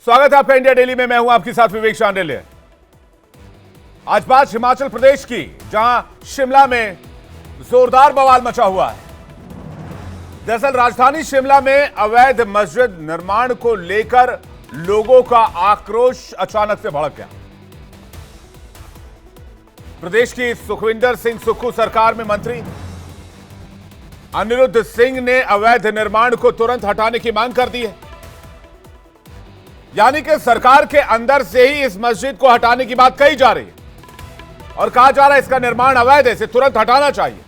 स्वागत है आपका इंडिया डेली में। मैं हूं आपके साथ विवेक शांडिल्य। आज बात हिमाचल प्रदेश की, जहां शिमला में जोरदार बवाल मचा हुआ है। दरअसल राजधानी शिमला में अवैध मस्जिद निर्माण को लेकर लोगों का आक्रोश अचानक से भड़क गया। प्रदेश की सुखविंदर सिंह सुक्खू सरकार में मंत्री अनिरुद्ध सिंह ने अवैध निर्माण को तुरंत हटाने की मांग कर दी है। यानी कि सरकार के अंदर से ही इस मस्जिद को हटाने की बात कही जा रही है और कहा जा रहा है इसका निर्माण अवैध है, इसे तुरंत हटाना चाहिए।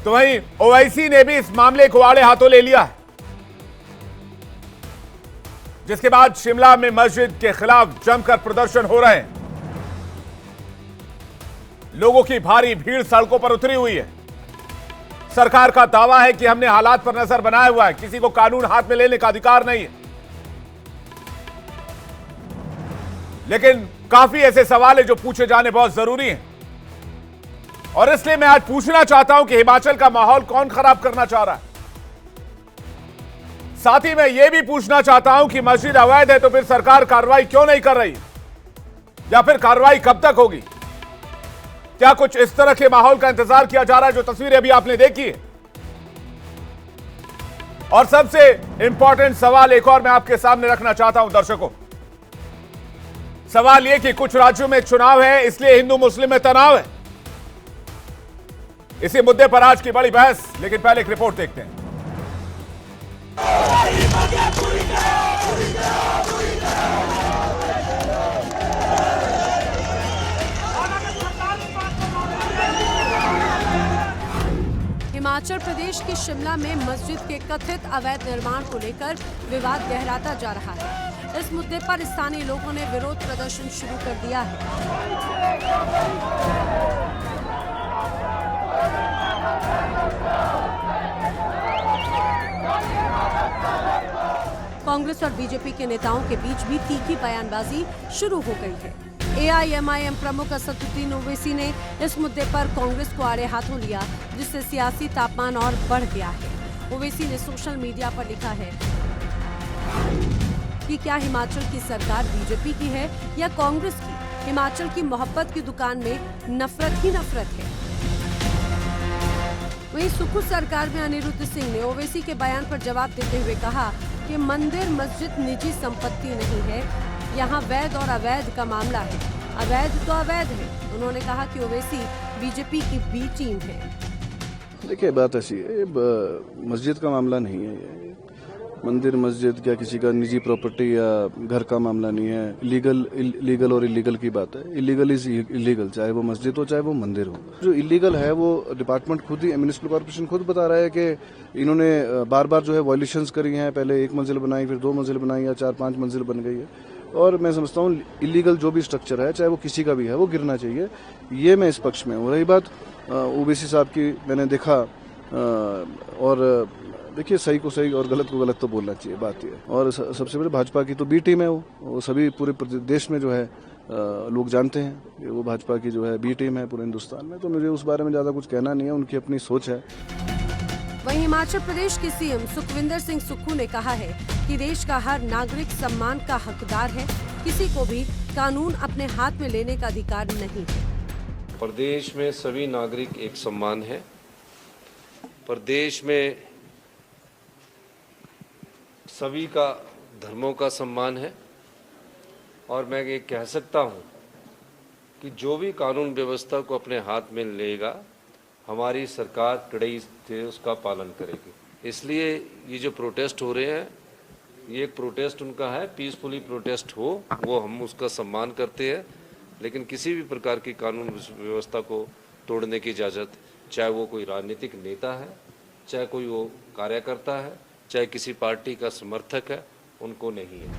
तो वहीं ओवैसी ने भी इस मामले को आड़े हाथों ले लिया है, जिसके बाद शिमला में मस्जिद के खिलाफ जमकर प्रदर्शन हो रहे हैं। लोगों की भारी भीड़ सड़कों पर उतरी हुई है। सरकार का दावा है कि हमने हालात पर नजर बनाया हुआ है, किसी को कानून हाथ में लेने का अधिकार नहीं है। लेकिन काफी ऐसे सवाल है जो पूछे जाने बहुत जरूरी हैं, और इसलिए मैं आज पूछना चाहता हूं कि हिमाचल का माहौल कौन खराब करना चाह रहा है। साथ ही मैं यह भी पूछना चाहता हूं कि मस्जिद अवैध है तो फिर सरकार कार्रवाई क्यों नहीं कर रही, या फिर कार्रवाई कब तक होगी? क्या कुछ इस तरह के माहौल का इंतजार किया जा रहा है जो तस्वीरें अभी आपने देखी है? और सबसे इंपॉर्टेंट सवाल एक और मैं आपके सामने रखना चाहता हूं दर्शकों। सवाल यह कि कुछ राज्यों में चुनाव है, इसलिए हिंदू मुस्लिम में तनाव है। इसी मुद्दे पर आज की बड़ी बहस, लेकिन पहले एक रिपोर्ट देखते हैं। हिमाचल प्रदेश के शिमला में मस्जिद के कथित अवैध निर्माण को लेकर विवाद गहराता जा रहा है। इस मुद्दे पर स्थानीय लोगों ने विरोध प्रदर्शन शुरू कर दिया है। कांग्रेस और बीजेपी के नेताओं के बीच भी तीखी बयानबाजी शुरू हो गई है। AIMIM प्रमुख असदुद्दीन ओवैसी ने इस मुद्दे पर कांग्रेस को आड़े हाथों लिया, जिससे सियासी तापमान और बढ़ गया है। ओवैसी ने सोशल मीडिया पर लिखा है कि क्या हिमाचल की सरकार बीजेपी की है या कांग्रेस की? हिमाचल की मोहब्बत की दुकान में नफरत ही नफरत है। वहीं सुक्खू सरकार में अनिरुद्ध सिंह ने ओवैसी के बयान पर जवाब देते हुए कहा कि मंदिर मस्जिद निजी संपत्ति नहीं है, यहाँ वैध और अवैध का मामला है। अवैध तो अवैध है। उन्होंने कहा कि ओवैसी बीजेपी की बी टीम है। देखिए, बात ऐसी है, मस्जिद का मामला नहीं है ये। मंदिर मस्जिद क्या किसी का निजी प्रॉपर्टी या घर का मामला नहीं है। लीगल और इलीगल की बात है। इलीगल इज इलीगल, चाहे वो मस्जिद हो चाहे वो मंदिर हो। जो इलीगल है वो डिपार्टमेंट खुद ही, म्युनिसिपल कॉर्पोरेशन खुद बता रहा है कि इन्होंने बार बार जो है वॉयलेशंस करी हैं। पहले 1 मंजिल बनाई, फिर 2 मंजिल बनाई, या 4-5 मंजिल बन गई है। और मैं समझता हूँ इलीगल जो भी स्ट्रक्चर है, चाहे वो किसी का भी है, वो गिरना चाहिए। ये मैं इस पक्ष में हूँ। रही बात ओवैसी साहब की, मैंने देखा, और देखिए, सही को सही और गलत को गलत तो बोलना चाहिए, बात ये। और सबसे बड़ी भाजपा की तो बी टीम है। वो सभी पूरे देश में जो है लोग जानते हैं कि वो भाजपा की जो है बी टीम है पूरे हिंदुस्तान में। तो मुझे उस बारे में ज्यादा कुछ कहना नहीं है, उनकी अपनी सोच है। वहीं हिमाचल प्रदेश के सीएम सुखविंदर सिंह सुक्खू ने कहा है कि देश का हर नागरिक सम्मान का हकदार है, किसी को भी कानून अपने हाथ में लेने का अधिकार नहीं है। प्रदेश में सभी नागरिक एक सम्मान है। प्रदेश में सभी का धर्मों का सम्मान है, और मैं ये कह सकता हूँ कि जो भी कानून व्यवस्था को अपने हाथ में लेगा, हमारी सरकार कड़ाई से उसका पालन करेगी। इसलिए ये जो प्रोटेस्ट हो रहे हैं, ये एक प्रोटेस्ट उनका है, पीसफुली प्रोटेस्ट हो, वो हम उसका सम्मान करते हैं। लेकिन किसी भी प्रकार की कानून व्यवस्था को तोड़ने की इजाज़त, चाहे वो कोई राजनीतिक नेता है, चाहे कोई वो कार्यकर्ता है, चाहे किसी पार्टी का समर्थक है, उनको नहीं है।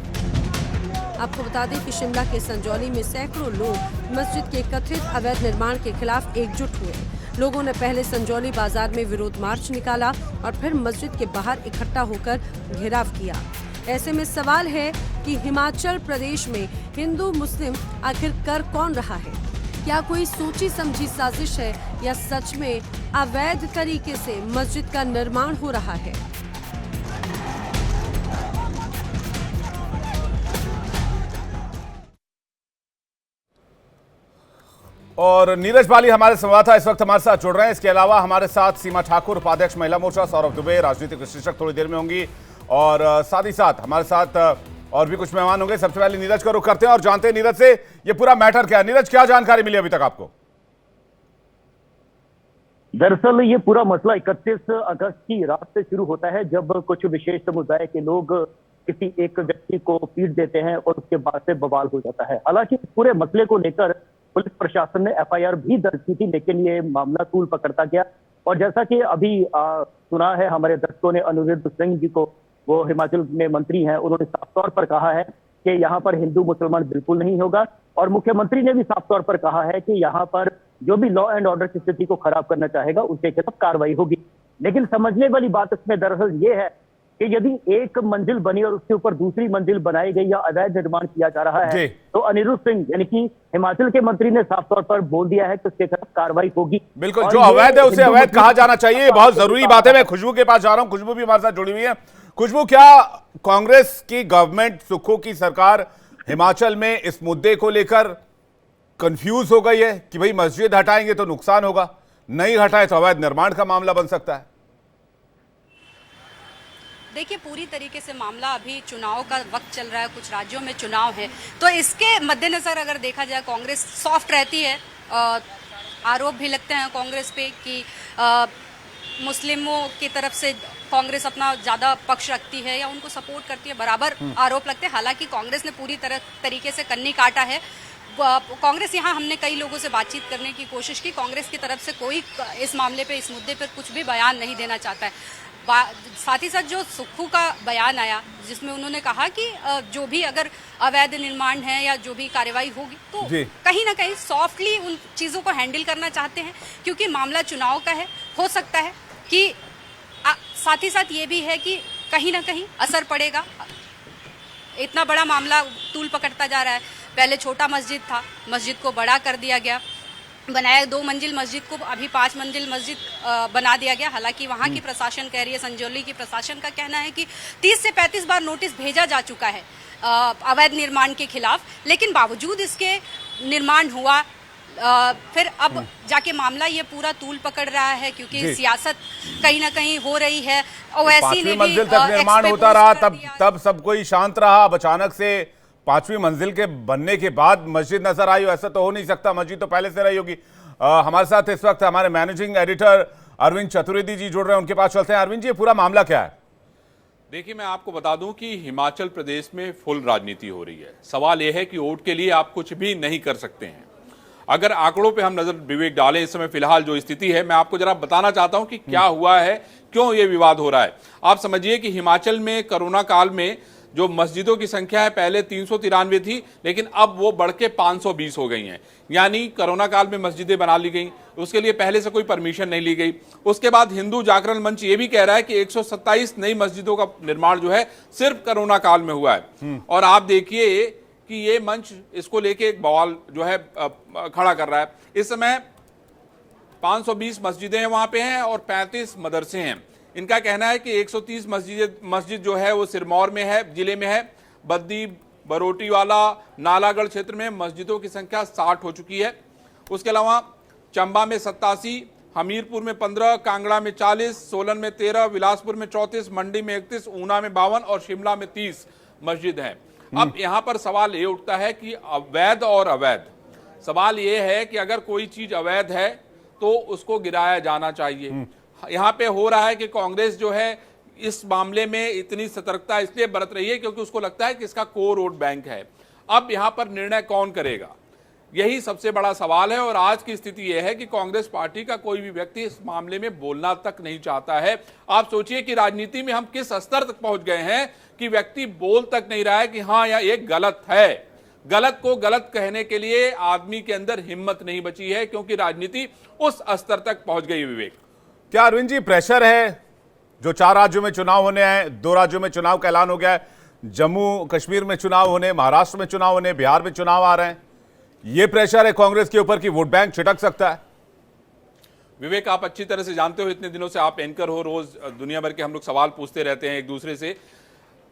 आपको बता दें कि शिमला के संजौली में सैकड़ों लोग मस्जिद के कथित अवैध निर्माण के खिलाफ एकजुट हुए। लोगों ने पहले संजौली बाजार में विरोध मार्च निकाला और फिर मस्जिद के बाहर इकट्ठा होकर घेराव किया। ऐसे में सवाल है कि हिमाचल प्रदेश में हिंदू मुस्लिम आखिर कर कौन रहा है? क्या कोई सोची समझी साजिश है या सच में अवैध तरीके से मस्जिद का निर्माण हो रहा है? और नीरज बाली हमारे संवाददाता इस वक्त हमारे साथ जुड़ रहे हैं। इसके अलावा हमारे साथ सीमा ठाकुर, उपाध्यक्ष महिला मोर्चा, सौरभ दुबे, राजनीतिक विश्लेषक थोड़ी देर में होंगी, और साथ ही साथ हमारे साथ और भी कुछ मेहमान होंगे। सबसे पहले नीरज का रुख करते हैं और जानते हैं नीरज से ये पूरा मैटर क्या है। नीरज, क्या जानकारी मिली अभी तक आपको? दरअसल ये पूरा मसला 31 अगस्त की रात से शुरू होता है, जब कुछ विशेष समुदाय के लोग किसी एक व्यक्ति को पीट देते हैं और उसके बाद से बवाल हो जाता है। हालांकि पूरे मसले को लेकर पुलिस प्रशासन ने एफआईआर भी दर्ज की थी, लेकिन ये मामला तूल पकड़ता गया। और जैसा कि अभी सुना है हमारे दर्शकों ने, अनिरुद्ध सिंह जी को, वो हिमाचल में मंत्री हैं, उन्होंने साफ तौर पर कहा है कि यहाँ पर हिंदू मुसलमान बिल्कुल नहीं होगा। और मुख्यमंत्री ने भी साफ तौर पर कहा है कि यहाँ पर जो भी लॉ एंड ऑर्डर की स्थिति को खराब करना चाहेगा उसके खिलाफ कार्रवाई होगी। लेकिन समझने वाली बात इसमें दरअसल ये है कि यदि एक मंजिल बनी और उसके ऊपर दूसरी मंजिल बनाई गई या अवैध निर्माण किया जा रहा है, तो अनिरुद्ध सिंह यानी कि हिमाचल के मंत्री ने साफ तौर पर बोल दिया है कि उसके खिलाफ कार्रवाई होगी। बिल्कुल, जो अवैध है उसे अवैध कहा जाना चाहिए, बहुत जरूरी बात है। मैं खुशबू के पास जा रहा हूं, खुशबू भी हमारे साथ जुड़ी हुई है। खुशबू, क्या कांग्रेस की गवर्नमेंट, सुक्खू की सरकार हिमाचल में इस मुद्दे को लेकर कंफ्यूज हो गई है कि भाई मस्जिद हटाएंगे तो नुकसान होगा, नहीं हटाए तो अवैध निर्माण का मामला बन सकता है? देखिए, पूरी तरीके से मामला अभी चुनाव का वक्त चल रहा है, कुछ राज्यों में चुनाव है, तो इसके मद्देनजर अगर देखा जाए कांग्रेस सॉफ्ट रहती है। आरोप भी लगते हैं कांग्रेस पे कि मुस्लिमों की तरफ से कांग्रेस अपना ज़्यादा पक्ष रखती है या उनको सपोर्ट करती है, बराबर आरोप लगते हैं। हालांकि कांग्रेस ने पूरी तरीके से कन्नी काटा है। कांग्रेस, यहाँ हमने कई लोगों से बातचीत करने की कोशिश की, कांग्रेस की तरफ से कोई इस मामले पे, इस मुद्दे पर कुछ भी बयान नहीं देना चाहता है। साथ ही साथ जो सुक्खू का बयान आया जिसमें उन्होंने कहा कि जो भी अगर अवैध निर्माण है या जो भी कार्रवाई होगी तो कहीं ना कहीं सॉफ्टली उन चीज़ों को हैंडल करना चाहते हैं, क्योंकि मामला चुनाव का है। हो सकता है कि साथ ही साथ ये भी है कि कहीं ना कहीं असर पड़ेगा। इतना बड़ा मामला तूल पकड़ता जा रहा है। पहले छोटा मस्जिद था, मस्जिद को बड़ा कर दिया गया, बनाया 2 मंजिल मस्जिद को अभी 5 मंजिल मस्जिद बना दिया गया। हालांकि वहाँ की प्रशासन कह रही है, संजौली की प्रशासन का कहना है कि 30 से 35 बार नोटिस भेजा जा चुका है अवैध निर्माण के खिलाफ, लेकिन बावजूद इसके निर्माण हुआ। फिर अब जाके मामला ये पूरा तूल पकड़ रहा है, क्योंकि सियासत कहीं ना कहीं हो रही है। ओवैसी ने भी मंजिल तक निर्माण होता रहा, तब सब कोई शांत रहा। अब अचानक से 5वीं मंजिल के बनने के बाद मस्जिद नजर आई, ऐसा तो हो नहीं सकता, मस्जिद तो पहले से रही होगी। हमारे साथ इस वक्त हमारे मैनेजिंग एडिटर अरविंद चतुर्वेदी जी जुड़ रहे हैं, उनके पास चलते हैं। अरविंद जी, ये पूरा मामला क्या है? देखिए, मैं आपको बता दूं कि हिमाचल प्रदेश में फुल राजनीति हो रही है। सवाल यह है कि वोट के लिए आप कुछ भी नहीं कर सकते हैं। अगर आंकड़ों पे हम नजर विवेक डालें, इस समय फिलहाल जो स्थिति है, मैं आपको जरा बताना चाहता हूं कि क्या हुआ है, क्यों ये विवाद हो रहा है। आप समझिए कि हिमाचल में कोरोना काल में जो मस्जिदों की संख्या है पहले 393 थी, लेकिन अब वो बढ़ के 520 हो गई हैं। यानी कोरोना काल में मस्जिदें बना ली गई, उसके लिए पहले से कोई परमिशन नहीं ली गई। उसके बाद हिंदू जागरण मंच ये भी कह रहा है कि 127 नई मस्जिदों का निर्माण जो है सिर्फ कोरोना काल में हुआ है। और आप देखिए कि ये मंच इसको लेके एक बवाल जो है खड़ा कर रहा है। इस समय 520 मस्जिदें वहां पे हैं और 35 मदरसे हैं। इनका कहना है कि 130 मस्जिद जो है वो सिरमौर में है, जिले में है। बद्दी, बरोटीवाला, नालागढ़ क्षेत्र में मस्जिदों की संख्या 60 हो चुकी है। उसके अलावा चंबा में 87, हमीरपुर में 15, कांगड़ा में 40, सोलन में 13, बिलासपुर में 34, मंडी में 31, ऊना में 52 और शिमला में 30 मस्जिद हैं। अब यहाँ पर सवाल ये उठता है कि अवैध और अवैध, सवाल ये है कि अगर कोई चीज अवैध है तो उसको गिराया जाना चाहिए। यहाँ पे हो रहा है कि कांग्रेस जो है इस मामले में इतनी सतर्कता इसलिए बरत रही है क्योंकि उसको लगता है कि इसका कोर वोट बैंक है। अब यहाँ पर निर्णय कौन करेगा, यही सबसे बड़ा सवाल है। और आज की स्थिति यह है कि कांग्रेस पार्टी का कोई भी व्यक्ति इस मामले में बोलना तक नहीं चाहता है। आप सोचिए कि राजनीति में हम किस स्तर तक पहुंच गए हैं कि व्यक्ति बोल तक नहीं रहा है कि हाँ यह एक गलत है। गलत को गलत कहने के लिए आदमी के अंदर हिम्मत नहीं बची है, क्योंकि राजनीति उस स्तर तक पहुंच गई। विवेक, क्या अरविंद जी प्रेशर है? जो 4 राज्यों में चुनाव होने हैं, 2 राज्यों में चुनाव का ऐलान हो गया है, जम्मू कश्मीर में चुनाव होने, महाराष्ट्र में चुनाव होने, बिहार में चुनाव आ रहे हैं, ये प्रेशर है कांग्रेस के ऊपर कि वोट बैंक छिटक सकता है? विवेक, आप अच्छी तरह से जानते हो, इतने दिनों से आप एंकर हो, रोज दुनिया भर के हम लोग सवाल पूछते रहते हैं एक दूसरे से।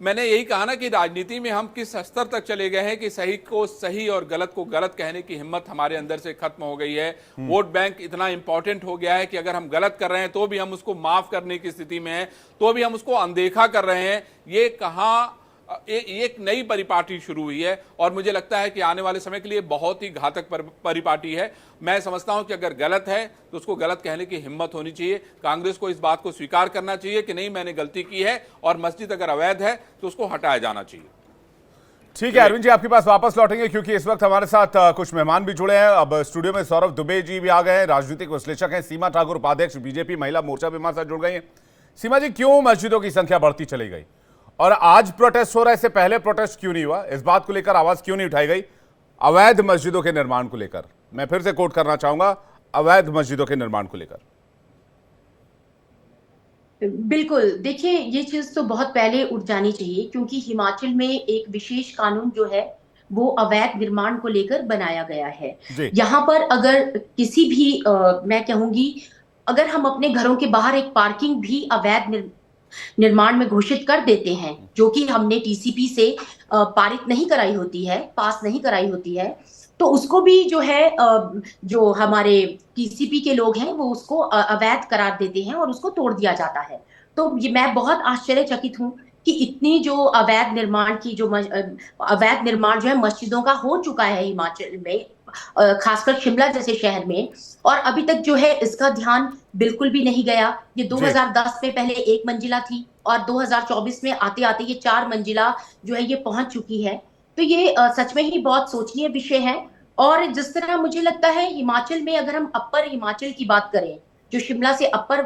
मैंने यही कहा ना कि राजनीति में हम किस स्तर तक चले गए हैं कि सही को सही और गलत को गलत कहने की हिम्मत हमारे अंदर से खत्म हो गई है। वोट बैंक इतना इंपॉर्टेंट हो गया है कि अगर हम गलत कर रहे हैं तो भी हम उसको माफ करने की स्थिति में हैं, तो भी हम उसको अनदेखा कर रहे हैं। ये कहाँ एक नई परिपाटी शुरू हुई है और मुझे लगता है कि आने वाले समय के लिए बहुत ही घातक परिपाटी है। मैं समझता हूं कि अगर गलत है तो उसको गलत कहने की हिम्मत होनी चाहिए। कांग्रेस को इस बात को स्वीकार करना चाहिए कि नहीं, मैंने गलती की है और मस्जिद अगर अवैध है तो उसको हटाया जाना चाहिए। ठीक है अरविंद जी, आपके पास वापस लौटेंगे क्योंकि इस वक्त हमारे साथ कुछ मेहमान भी जुड़े हैं। अब स्टूडियो में सौरभ दुबे जी भी आ गए हैं, राजनीतिक विश्लेषक हैं। सीमा ठाकुर उपाध्यक्ष बीजेपी महिला मोर्चा भी हमारे साथ जुड़ गई है। सीमा जी, क्यों मस्जिदों की संख्या बढ़ती चली गई और आज प्रोटेस्ट हो रहा है, इससे पहले प्रोटेस्ट क्यों नहीं हुआ? इस बात को लेकर आवाज क्यों नहीं उठाई गई? अवैध मस्जिदों के निर्माण को लेकर मैं फिर से कोट करना चाहूंगा, अवैध मस्जिदों के निर्माण को लेकर। बिल्कुल, देखिए ये चीज तो बहुत पहले उठ जानी चाहिए क्योंकि हिमाचल में एक विशेष कानून जो है वो अवैध निर्माण को लेकर बनाया गया है। यहाँ पर अगर किसी भी मैं कहूंगी, अगर हम अपने घरों के बाहर एक पार्किंग भी अवैध निर्माण में घोषित कर देते हैं, जो कि हमने टीसीपी से पारित नहीं कराई होती है, पास नहीं कराई होती है, तो उसको भी जो है जो हमारे टीसीपी के लोग हैं वो उसको अवैध करार देते हैं और उसको तोड़ दिया जाता है। तो ये मैं बहुत आश्चर्यचकित हूँ कि इतनी जो अवैध निर्माण जो है मस्जिदों का हो चुका है हिमाचल में, खासकर शिमला जैसे शहर में, और अभी तक जो है इसका ध्यान बिल्कुल भी नहीं गया। ये 2010 में पहले 1 मंजिला थी और 2024 में आते आते ये 4 मंजिला जो है ये पहुंच चुकी है। तो ये सच में ही बहुत सोचनीय विषय है। और जिस तरह मुझे लगता है हिमाचल में, अगर हम अपर हिमाचल की बात करें, जो शिमला से अपर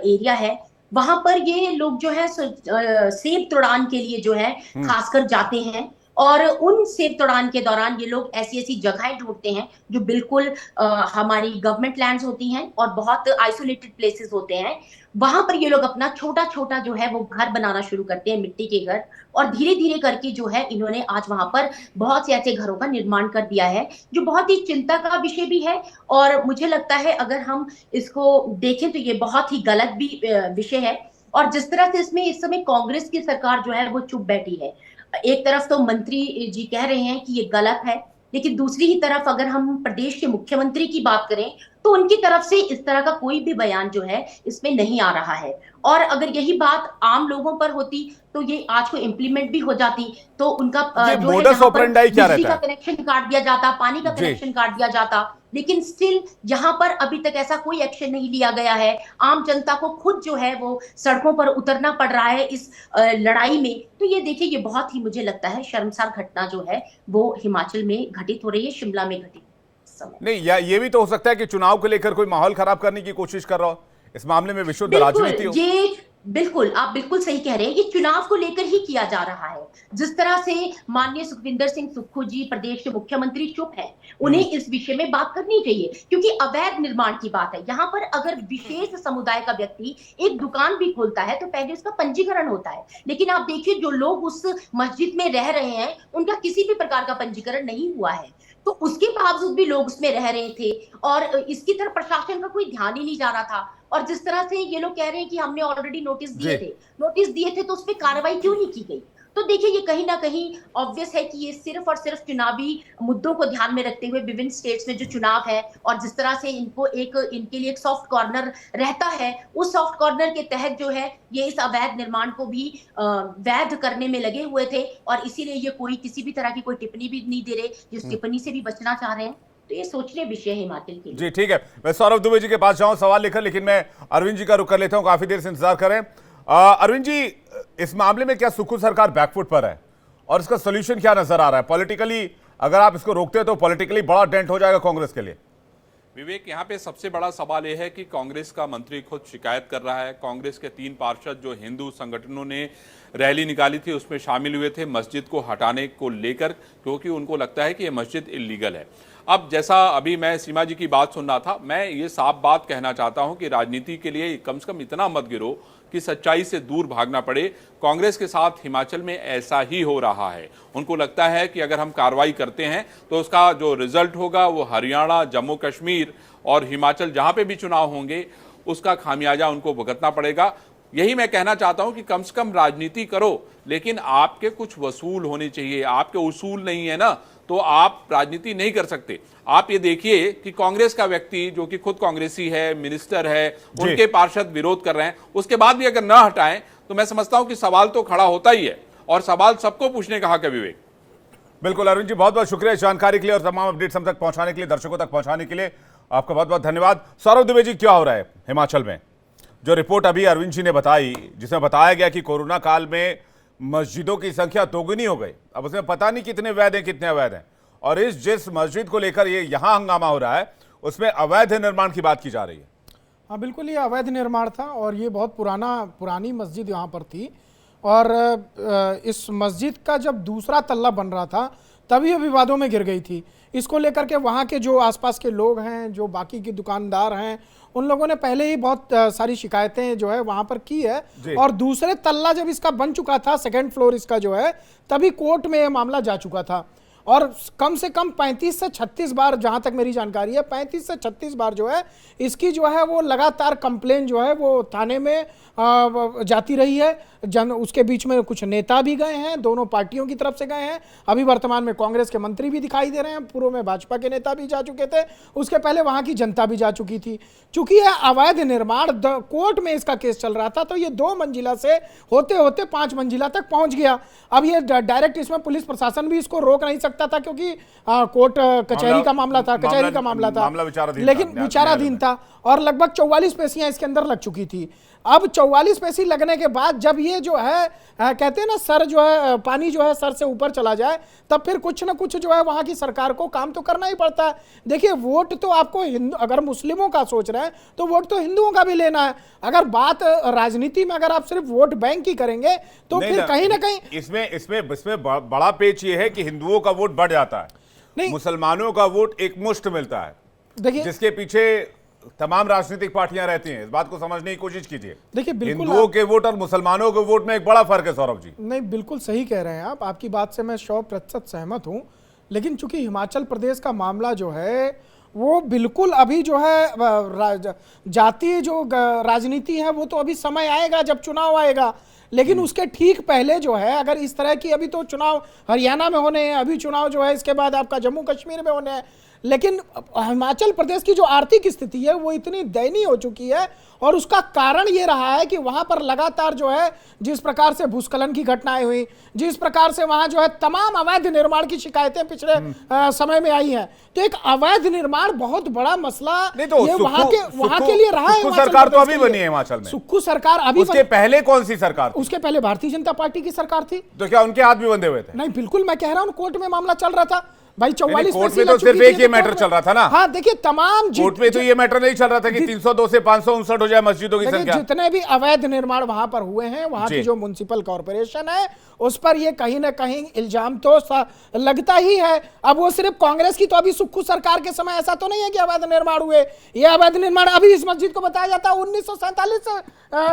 एरिया है, वहां पर ये लोग जो है सेब तोड़ान के लिए जो है खासकर जाते हैं और उन सेब तोड़ान के दौरान ये लोग ऐसी ऐसी जगहें ढूंढते हैं जो बिल्कुल हमारी गवर्नमेंट लैंड्स होती हैं और बहुत आइसोलेटेड प्लेसेस होते हैं। वहां पर ये लोग अपना छोटा छोटा जो है वो घर बनाना शुरू करते हैं, मिट्टी के घर, और धीरे धीरे करके जो है इन्होंने आज वहां पर बहुत से ऐसे घरों का निर्माण कर दिया है, जो बहुत ही चिंता का विषय भी है। और मुझे लगता है अगर हम इसको देखें तो ये बहुत ही गलत भी विषय है। और जिस तरह से इसमें इस समय कांग्रेस की सरकार जो है वो चुप बैठी है। एक तरफ तो मंत्री जी कह रहे हैं कि ये गलत है, लेकिन दूसरी ही तरफ अगर हम प्रदेश के मुख्यमंत्री की बात करें तो उनकी तरफ से इस तरह का कोई भी बयान जो है इसमें नहीं आ रहा है। और अगर यही बात आम लोगों पर होती तो ये आज को इम्प्लीमेंट भी हो जाती, तो उनका जो है बिजली का कनेक्शन काट दिया जाता, पानी का कनेक्शन काट दिया जाता, लेकिन स्टिल यहाँ पर अभी तक ऐसा कोई एक्शन नहीं लिया गया है। आम जनता को खुद जो है वो सड़कों पर उतरना पड़ रहा है इस लड़ाई में। तो ये देखिए, ये बहुत ही मुझे लगता है शर्मसार घटना जो है वो हिमाचल में घटित हो रही है, शिमला में घटित नहीं। या ये भी तो हो सकता है कि चुनाव को लेकर कोई माहौल खराब करने की कोशिश कर रहा हो, इस मामले में विशुद्ध राजनीति हो। ये बिल्कुल, आप बिल्कुल सही कह रहे हैं, ये चुनाव को लेकर ही किया जा रहा है। जिस तरह से माननीय सुखविंदर सिंह सुक्खू जी प्रदेश के मुख्यमंत्री चुप हैं, उन्हें इस विषय में बात करनी चाहिए क्योंकि अवैध निर्माण की बात है। यहाँ पर अगर विशेष समुदाय का व्यक्ति एक दुकान भी खोलता है तो पहले उसका पंजीकरण होता है, लेकिन आप देखिए जो लोग उस मस्जिद में रह रहे हैं उनका किसी भी प्रकार का पंजीकरण नहीं हुआ है, तो उसके बावजूद भी लोग उसमें रह रहे थे और इसकी तरफ प्रशासन का कोई ध्यान ही नहीं जा रहा था। और जिस तरह से ये लोग कह रहे हैं कि हमने ऑलरेडी नोटिस दिए थे तो उस पर कार्रवाई क्यों नहीं की गई? तो देखिए, ये कहीं ना कहीं ऑब्वियस है कि ये सिर्फ और सिर्फ चुनावी मुद्दों को ध्यान में रखते हुए विभिन्न स्टेट्स में जो चुनाव है और जिस तरह से इनके लिए एक सॉफ्ट कॉर्नर रहता है, उस सॉफ्ट कॉर्नर के तहत जो है ये इस अवैध निर्माण को भी वैध करने में लगे हुए थे और इसीलिए ये कोई किसी भी तरह की कोई टिप्पणी भी नहीं दे रहे, जिस टिप्पणी से भी बचना चाह रहे हैं। तो ये सोचने विषय है हिमाचल के लिए। जी ठीक है, मैं सौरभ दुबे जी के पास जाऊं सवाल लेकर, लेकिन मैं अरविंद जी का रुख कर लेता हूं, काफी देर से इंतजार करें। अरविंद जी, इस मामले में क्या सुक्खू सरकार बैकफुट पर है और इसका सोल्यूशन क्या नजर आ रहा है? पॉलिटिकली अगर आप इसको रोकते हैं तो पॉलिटिकली बड़ा डेंट हो जाएगा कांग्रेस के लिए। विवेक, यहाँ पे सबसे बड़ा सवाल यह है कि कांग्रेस का मंत्री खुद शिकायत कर रहा है। कांग्रेस के 3 पार्षद जो हिंदू संगठनों ने रैली निकाली थी उसमें शामिल हुए थे मस्जिद को हटाने को लेकर, क्योंकि उनको लगता है कि ये मस्जिद इल्लीगल है। अब जैसा अभी मैं सीमा जी की बात सुन रहा था, मैं ये साफ बात कहना चाहता हूं कि राजनीति के लिए कम से कम इतना मत गिरो कि सच्चाई से दूर भागना पड़े। कांग्रेस के साथ हिमाचल में ऐसा ही हो रहा है। उनको लगता है कि अगर हम कार्रवाई करते हैं तो उसका जो रिजल्ट होगा वो हरियाणा, जम्मू कश्मीर और हिमाचल जहां पे भी चुनाव होंगे उसका खामियाजा उनको भुगतना पड़ेगा। यही मैं कहना चाहता हूं कि कम से कम राजनीति करो, लेकिन आपके कुछ वसूल होने चाहिए। आपके उसूल नहीं है ना, तो आप राजनीति नहीं कर सकते। आप ये देखिए कि कांग्रेस का व्यक्ति जो कि खुद कांग्रेसी है, मिनिस्टर है, उनके पार्षद विरोध कर रहे हैं, उसके बाद भी अगर ना हटाएं तो मैं समझता हूं कि सवाल तो खड़ा होता ही है, और सवाल सबको पूछने का हक है। विवेक, बिल्कुल अरविंद जी, बहुत बहुत शुक्रिया इस जानकारी के लिए और तमाम अपडेट्स हम तक पहुंचाने के लिए, दर्शकों तक पहुंचाने के लिए आपका बहुत बहुत धन्यवाद। सौरभ दुबे जी, क्या हो रहा है हिमाचल में? जो रिपोर्ट अभी अरविंद जी ने बताई, जिसमें बताया गया कि कोरोना काल में मस्जिदों की संख्या दोगुनी हो गई, अब उसमें पता नहीं कितने वैध हैं कितने अवैध हैं, और जिस मस्जिद को लेकर ये यहाँ हंगामा हो रहा है उसमें अवैध निर्माण की बात की जा रही है। हाँ बिल्कुल, ये अवैध निर्माण था और ये बहुत पुरानी मस्जिद यहाँ पर थी, और इस मस्जिद का जब दूसरा तल्ला बन रहा था तभी ये विवादों में गिर गई थी। इसको लेकर के वहाँ के जो आसपास के लोग हैं, जो बाकी के दुकानदार हैं, उन लोगों ने पहले ही बहुत सारी शिकायतें जो है वहाँ पर की है, और दूसरे तल्ला जब इसका बन चुका था, सेकंड फ्लोर इसका जो है, तभी कोर्ट में ये मामला जा चुका था, और कम से कम 35 से 36 बार, जहाँ तक मेरी जानकारी है, 35 से 36 बार जो है इसकी जो है वो लगातार कंप्लेन जो है वो थाने में जाती रही है। उसके बीच में कुछ नेता भी गए हैं, दोनों पार्टियों की तरफ से गए हैं। अभी वर्तमान में कांग्रेस के मंत्री भी दिखाई दे रहे हैं, पूर्व में भाजपा के नेता भी जा चुके थे, उसके पहले वहाँ की जनता भी जा चुकी थी। चूंकि यह अवैध निर्माण कोर्ट में इसका केस चल रहा था, तो ये 2 मंजिला से होते होते 5 मंजिला तक पहुंच गया। अब ये डायरेक्ट इसमें पुलिस प्रशासन भी इसको रोक नहीं सकता था, क्योंकि कोर्ट कचहरी का मामला था, लेकिन विचाराधीन था, और लगभग 44 पेशियां इसके अंदर लग चुकी थी। अब 44 पेशी लगने के बाद जब ये जो है कहते हैं ना, सर जो है, पानी जो है सर से ऊपर चला जाए, तब फिर कुछ ना कुछ जो है वहां की सरकार को काम तो करना ही पड़ता है। देखिए, वोट तो आपको अगर मुस्लिमों का सोच रहे हैं तो वोट तो हिंदुओं का भी लेना है। अगर बात राजनीति में अगर आप सिर्फ वोट बैंक ही करेंगे तो फिर कहीं ना कहीं इसमें बड़ा पेच ये है कि हिंदुओं का वोट बढ़ जाता है, नहीं मुसलमानों का वोट एक मुश्त मिलता है, देखिए, जिसके पीछे तमाम राजनीतिक पार्टियां रहती हैं। इस बात को समझने की कोशिश कीजिए। देखिए, हिंदुओं के वोट और मुसलमानों के वोट में एक बड़ा फर्क है। सौरभ जी, नहीं, बिल्कुल सही कह रहे हैं आप, आपकी बात से मैं 100% सहमत हूं, लेकिन चूंकि हिमाचल प्रदेश का मामला जो है वो बिल्कुल अभी जो है जातीय जो राजनीति है वो तो अभी समय आएगा जब चुनाव आएगा, लेकिन उसके ठीक पहले जो है, अगर इस तरह की, अभी तो चुनाव हरियाणा में होने हैं, अभी चुनाव जो है इसके बाद आपका जम्मू कश्मीर में होने हैं, लेकिन हिमाचल प्रदेश की जो आर्थिक स्थिति है वो इतनी दयनीय हो चुकी है, और उसका कारण ये रहा है कि वहां पर लगातार जो है जिस प्रकार से भूस्खलन की घटनाएं हुई, जिस प्रकार से वहां जो है तमाम अवैध निर्माण की शिकायतें पिछले समय में आई हैं, तो एक अवैध निर्माण बहुत बड़ा मसला तो ये वहां के लिए रहा है। सरकार तो अभी बनी है हिमाचल में, सुक्खू सरकार अभी, उसके पहले कौन सी सरकार थी? उसके पहले भारतीय जनता पार्टी की सरकार थी। तो क्या उनके हाथ भी बंधे हुए थे? नहीं, बिल्कुल, मैं कह रहा हूं कोर्ट में मामला चल रहा था भाई। 44 कोर्ट में तो सिर्फ एक ये मैटर चल रहा था ना। हाँ, देखिए, तमाम कोर्ट में तो ये मैटर नहीं चल रहा था कि 302 से 559 हो जाए मस्जिदों की संख्या। जितने भी अवैध निर्माण वहां पर हुए हैं, वहां की जो म्युनिसिपल कॉर्पोरेशन है उस पर ये कहीं ना कहीं इल्जाम तो लगता ही है। अब वो सिर्फ कांग्रेस की, तो अभी सुक्खू सरकार के समय ऐसा तो नहीं है कि अवैध निर्माण हुए। ये अवैध निर्माण अभी इस मस्जिद को बताया जाता है 1947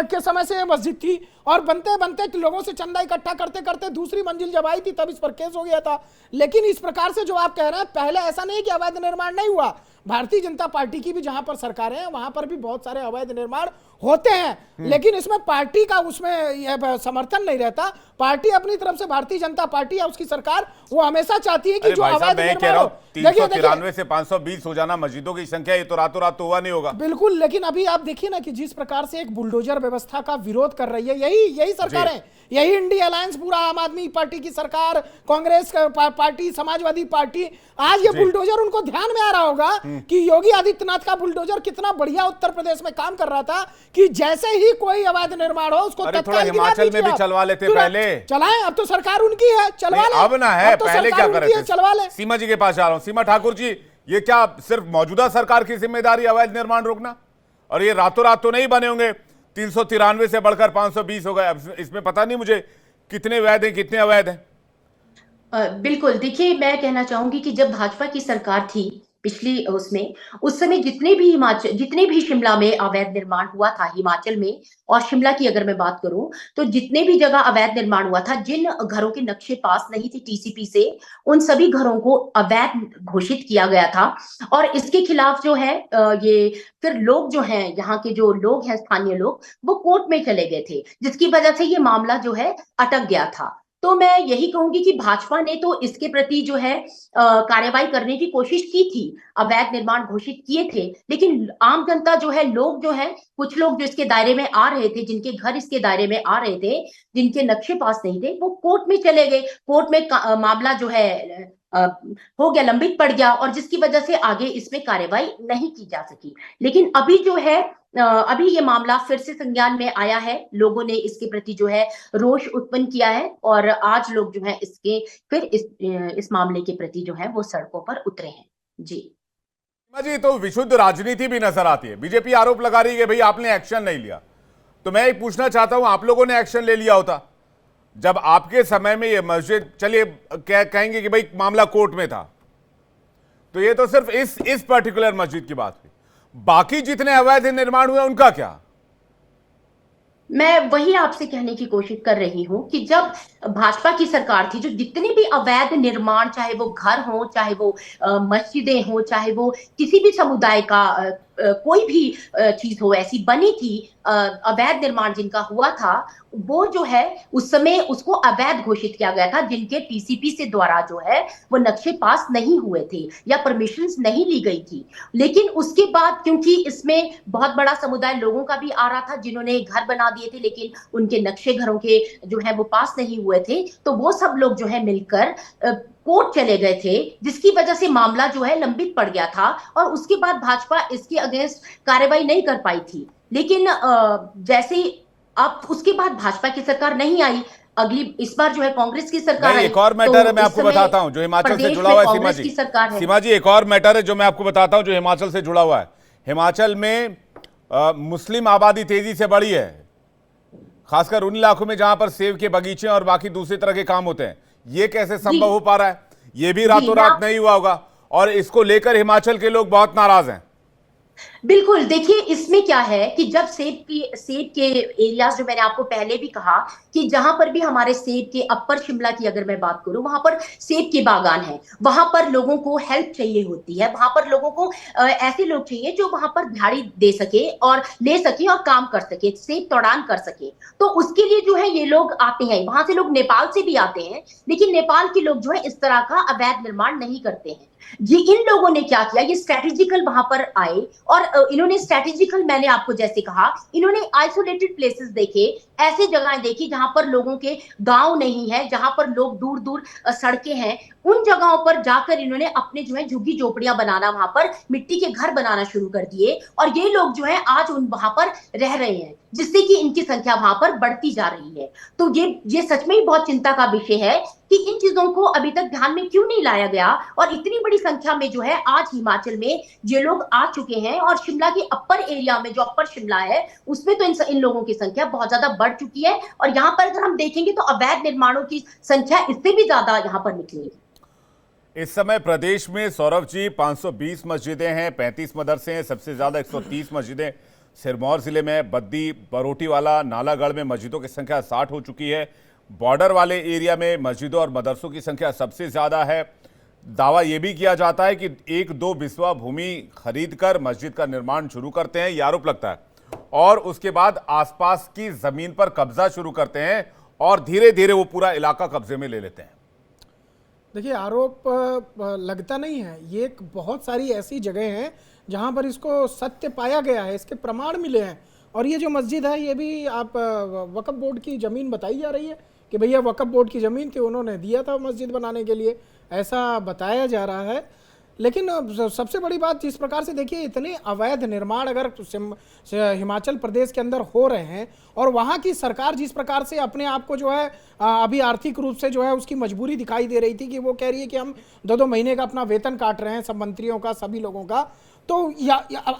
के समय से ये मस्जिद थी, और बनते बनते लोगों से चंदा इकट्ठा करते करते दूसरी मंजिल जब आई थी तब इस पर केस हो गया था। लेकिन इस प्रकार से जो आप कह रहे हैं, पहले ऐसा नहीं कि अवैध निर्माण नहीं हुआ। भारतीय जनता पार्टी की भी जहां पर सरकारें हैं वहां पर भी बहुत सारे अवैध निर्माण होते हैं, लेकिन इसमें पार्टी का उसमें समर्थन नहीं रहता। पार्टी अपनी तरफ से, भारतीय जनता पार्टी या उसकी सरकार, वो हमेशा चाहती है कि जो अवैध निर्माण हो, 393 से 520 हो जाना मस्जिदों की संख्या, ये तो रातों रात तो हुआ नहीं होगा। बिल्कुल, लेकिन अभी आप देखिए ना कि जिस प्रकार से एक बुलडोजर व्यवस्था का विरोध कर रही है यही सरकारें, यही इंडिया अलायंस, पूरा आम आदमी पार्टी की सरकार, कांग्रेस पार्टी, समाजवादी पार्टी, आज ये बुलडोजर उनको ध्यान में आ रहा होगा कि योगी आदित्यनाथ का बुलडोजर कितना बढ़िया उत्तर प्रदेश में काम कर रहा था, कि जैसे ही कोई अवैध निर्माण हो उसको तत्काल हिमाचल में भी चलवा लेते, पहले चलाएं। अब तो सरकार उनकी है, चलवा ले। अब ना है, पहले क्या कर रहे थे? चलवा ले। सीमा जी के पास जा रहा हूं। सीमा ठाकुर जी, ये क्या सिर्फ मौजूदा सरकार की जिम्मेदारी अवैध निर्माण रोकना? और ये रातों रात तो नहीं बने होंगे, 393 से बढ़कर 520 हो गए। अब इसमें पता नहीं मुझे कितने वैध हैं कितने अवैध हैं। बिल्कुल, देखिए, मैं कहना चाहूंगी कि जब भाजपा की सरकार थी पिछली उसमें, उस समय जितने भी शिमला में अवैध निर्माण हुआ था हिमाचल में, और शिमला की अगर मैं बात करूं तो जितने भी जगह अवैध निर्माण हुआ था, जिन घरों के नक्शे पास नहीं थे टीसीपी से, उन सभी घरों को अवैध घोषित किया गया था। और इसके खिलाफ जो है ये फिर लोग जो हैं, यहाँ के जो लोग हैं, स्थानीय लोग, वो कोर्ट में चले गए थे, जिसकी वजह से ये मामला जो है अटक गया था। तो मैं यही कहूंगी कि भाजपा ने तो इसके प्रति जो है कार्रवाई करने की कोशिश की थी, अवैध निर्माण घोषित किए थे, लेकिन आम जनता जो है, लोग जो है, कुछ लोग जो इसके दायरे में आ रहे थे, जिनके घर इसके दायरे में आ रहे थे, जिनके नक्शे पास नहीं थे, वो कोर्ट में चले गए। कोर्ट में मामला जो है हो गया, लंबित पड़ गया, और जिसकी वजह से आगे इसमें कार्रवाई नहीं की जा सकी। लेकिन अभी जो है अभी ये मामला फिर से संज्ञान में आया है, लोगों ने इसके प्रति जो है रोष उत्पन्न किया है, और आज लोग जो है इसके फिर इस मामले के प्रति जो है वो सड़कों पर उतरे हैं। जी तो विशुद्ध राजनीति भी नजर आती है। बीजेपी आरोप लगा रही है कि भाई आपने एक्शन नहीं लिया। तो मैं ये पूछना चाहता हूं, आप लोगों ने एक्शन ले लिया होता जब आपके समय में ये मस्जिद, चलिए कहेंगे कि भाई मामला कोर्ट में था, तो ये तो सिर्फ इस पर्टिकुलर मस्जिद की बात हुई, बाकी जितने अवैध निर्माण हुए उनका क्या? मैं वही आपसे कहने की कोशिश कर रही हूं कि जब भाजपा की सरकार थी, जो जितने भी अवैध निर्माण, चाहे वो घर हो, चाहे वो मस्जिदें हो, चाहे वो किसी भी समुदाय का कोई भी चीज हो, ऐसी बनी थी, अवैध निर्माण जिनका हुआ था, वो जो है उस समय उसको अवैध घोषित किया गया था, जिनके टीसीपी से द्वारा जो है वो नक्शे पास नहीं हुए थे या परमिशंस नहीं ली गई थी। लेकिन उसके बाद क्योंकि इसमें बहुत बड़ा समुदाय लोगों का भी आ रहा था, जिन्होंने घर बना दिए थे लेकिन उनके नक्शे घरों के जो है वो पास नहीं हुए थे, तो वो सब लोग जो है मिलकर कोर्ट चले गए थे, जिसकी वजह से मामला जो है लंबित पड़ गया था, और उसके बाद भाजपा इसके अगेंस्ट कार्रवाई नहीं कर पाई थी। लेकिन जैसे अब उसके बाद भाजपा की सरकार नहीं आई, अगली इस बार जो है कांग्रेस की सरकार आई। एक और मैटर है, मैं आपको बताता हूं, जो हिमाचल से जुड़ा हुआ है। सीमा जी, एक और मैटर है जो मैं आपको बताता हूं, जो हिमाचल से जुड़ा हुआ है। हिमाचल में मुस्लिम आबादी तेजी से बढ़ी है, खासकर उन इलाकों में जहां पर सेब के बगीचे और बाकी दूसरे तरह के काम होते हैं। ये कैसे संभव हो पा रहा है? ये भी रातों रात नहीं हुआ होगा, और इसको लेकर हिमाचल के लोग बहुत नाराज हैं। बिल्कुल, देखिए इसमें क्या है कि जब सेब के एरियाज, जो मैंने आपको पहले भी कहा कि जहां पर भी हमारे सेब के, अपर शिमला की अगर मैं बात करूं, वहां पर सेब के बागान हैं, वहां पर लोगों को हेल्प चाहिए होती है, वहां पर लोगों को ऐसे लोग चाहिए जो वहां पर दिहाड़ी दे सके और ले सके और काम कर सके, सेब तोड़ान कर सके। तो उसके लिए जो है ये लोग आते हैं, वहां से लोग नेपाल से भी आते हैं, लेकिन नेपाल के लोग जो है इस तरह का अवैध निर्माण नहीं करते हैं। ये इन लोगों ने क्या किया, ये स्ट्रेटेजिकल वहां पर आए, और इन्होंने स्ट्रेटेजिकल, मैंने आपको जैसे कहा, इन्होंने आइसोलेटेड प्लेसेस देखे, ऐसे जगहें देखी जहां पर लोगों के गांव नहीं है, जहां पर लोग दूर दूर सड़कें हैं, उन जगहों पर जाकर इन्होंने अपने जो है झुग्गी झोपड़ियां बनाना, वहां पर मिट्टी के घर बनाना शुरू कर दिए, और ये लोग जो है आज उन वहां पर रह रहे हैं, जिससे कि इनकी संख्या वहां पर बढ़ती जा रही है। तो ये सच में ही बहुत चिंता का विषय है कि इन चीजों को अभी तक ध्यान में क्यों नहीं लाया गया, और इतनी बड़ी संख्या में जो है आज हिमाचल में ये लोग आ चुके हैं, और शिमला के अपर एरिया में, जो अपर शिमला है, उसमें तो इन लोगों की संख्या बहुत ज्यादा बढ़ चुकी है, और यहाँ पर अगर हम देखेंगे तो अवैध निर्माणों की संख्या इससे भी ज्यादा यहाँ पर निकलेगी। इस समय प्रदेश में, सौरभ जी, 520 मस्जिदें हैं, 35 मदरसे हैं, सबसे ज्यादा 130 मस्जिदें सिरमौर जिले में, बद्दी, बरोटीवाला, नालागढ़ में मस्जिदों की संख्या 60 हो चुकी है। बॉर्डर वाले एरिया में मस्जिदों और मदरसों की संख्या सबसे ज्यादा है। दावा यह भी किया जाता है कि 1-2 बिस्वा भूमि खरीद कर मस्जिद का निर्माण शुरू करते हैं, यह आरोप लगता है, और उसके बाद आसपास की जमीन पर कब्जा शुरू करते हैं, और धीरे धीरे वो पूरा इलाका कब्जे में ले लेते हैं। देखिए, आरोप लगता नहीं है, ये एक बहुत सारी ऐसी जगह हैं जहां पर इसको सत्य पाया गया है, इसके प्रमाण मिले हैं। और ये जो मस्जिद है, ये भी आप वक्फ बोर्ड की ज़मीन बताई जा रही है कि भैया वक्फ बोर्ड की ज़मीन थी, उन्होंने दिया था मस्जिद बनाने के लिए, ऐसा बताया जा रहा है। लेकिन सबसे बड़ी बात, जिस प्रकार से देखिए, इतने अवैध निर्माण अगर हिमाचल प्रदेश के अंदर हो रहे हैं, और वहाँ की सरकार जिस प्रकार से अपने आप को जो है अभी आर्थिक रूप से जो है उसकी मजबूरी दिखाई दे रही थी कि वो कह रही है कि हम 2-2 महीने का अपना वेतन काट रहे हैं, सब मंत्रियों का, सभी लोगों का। तो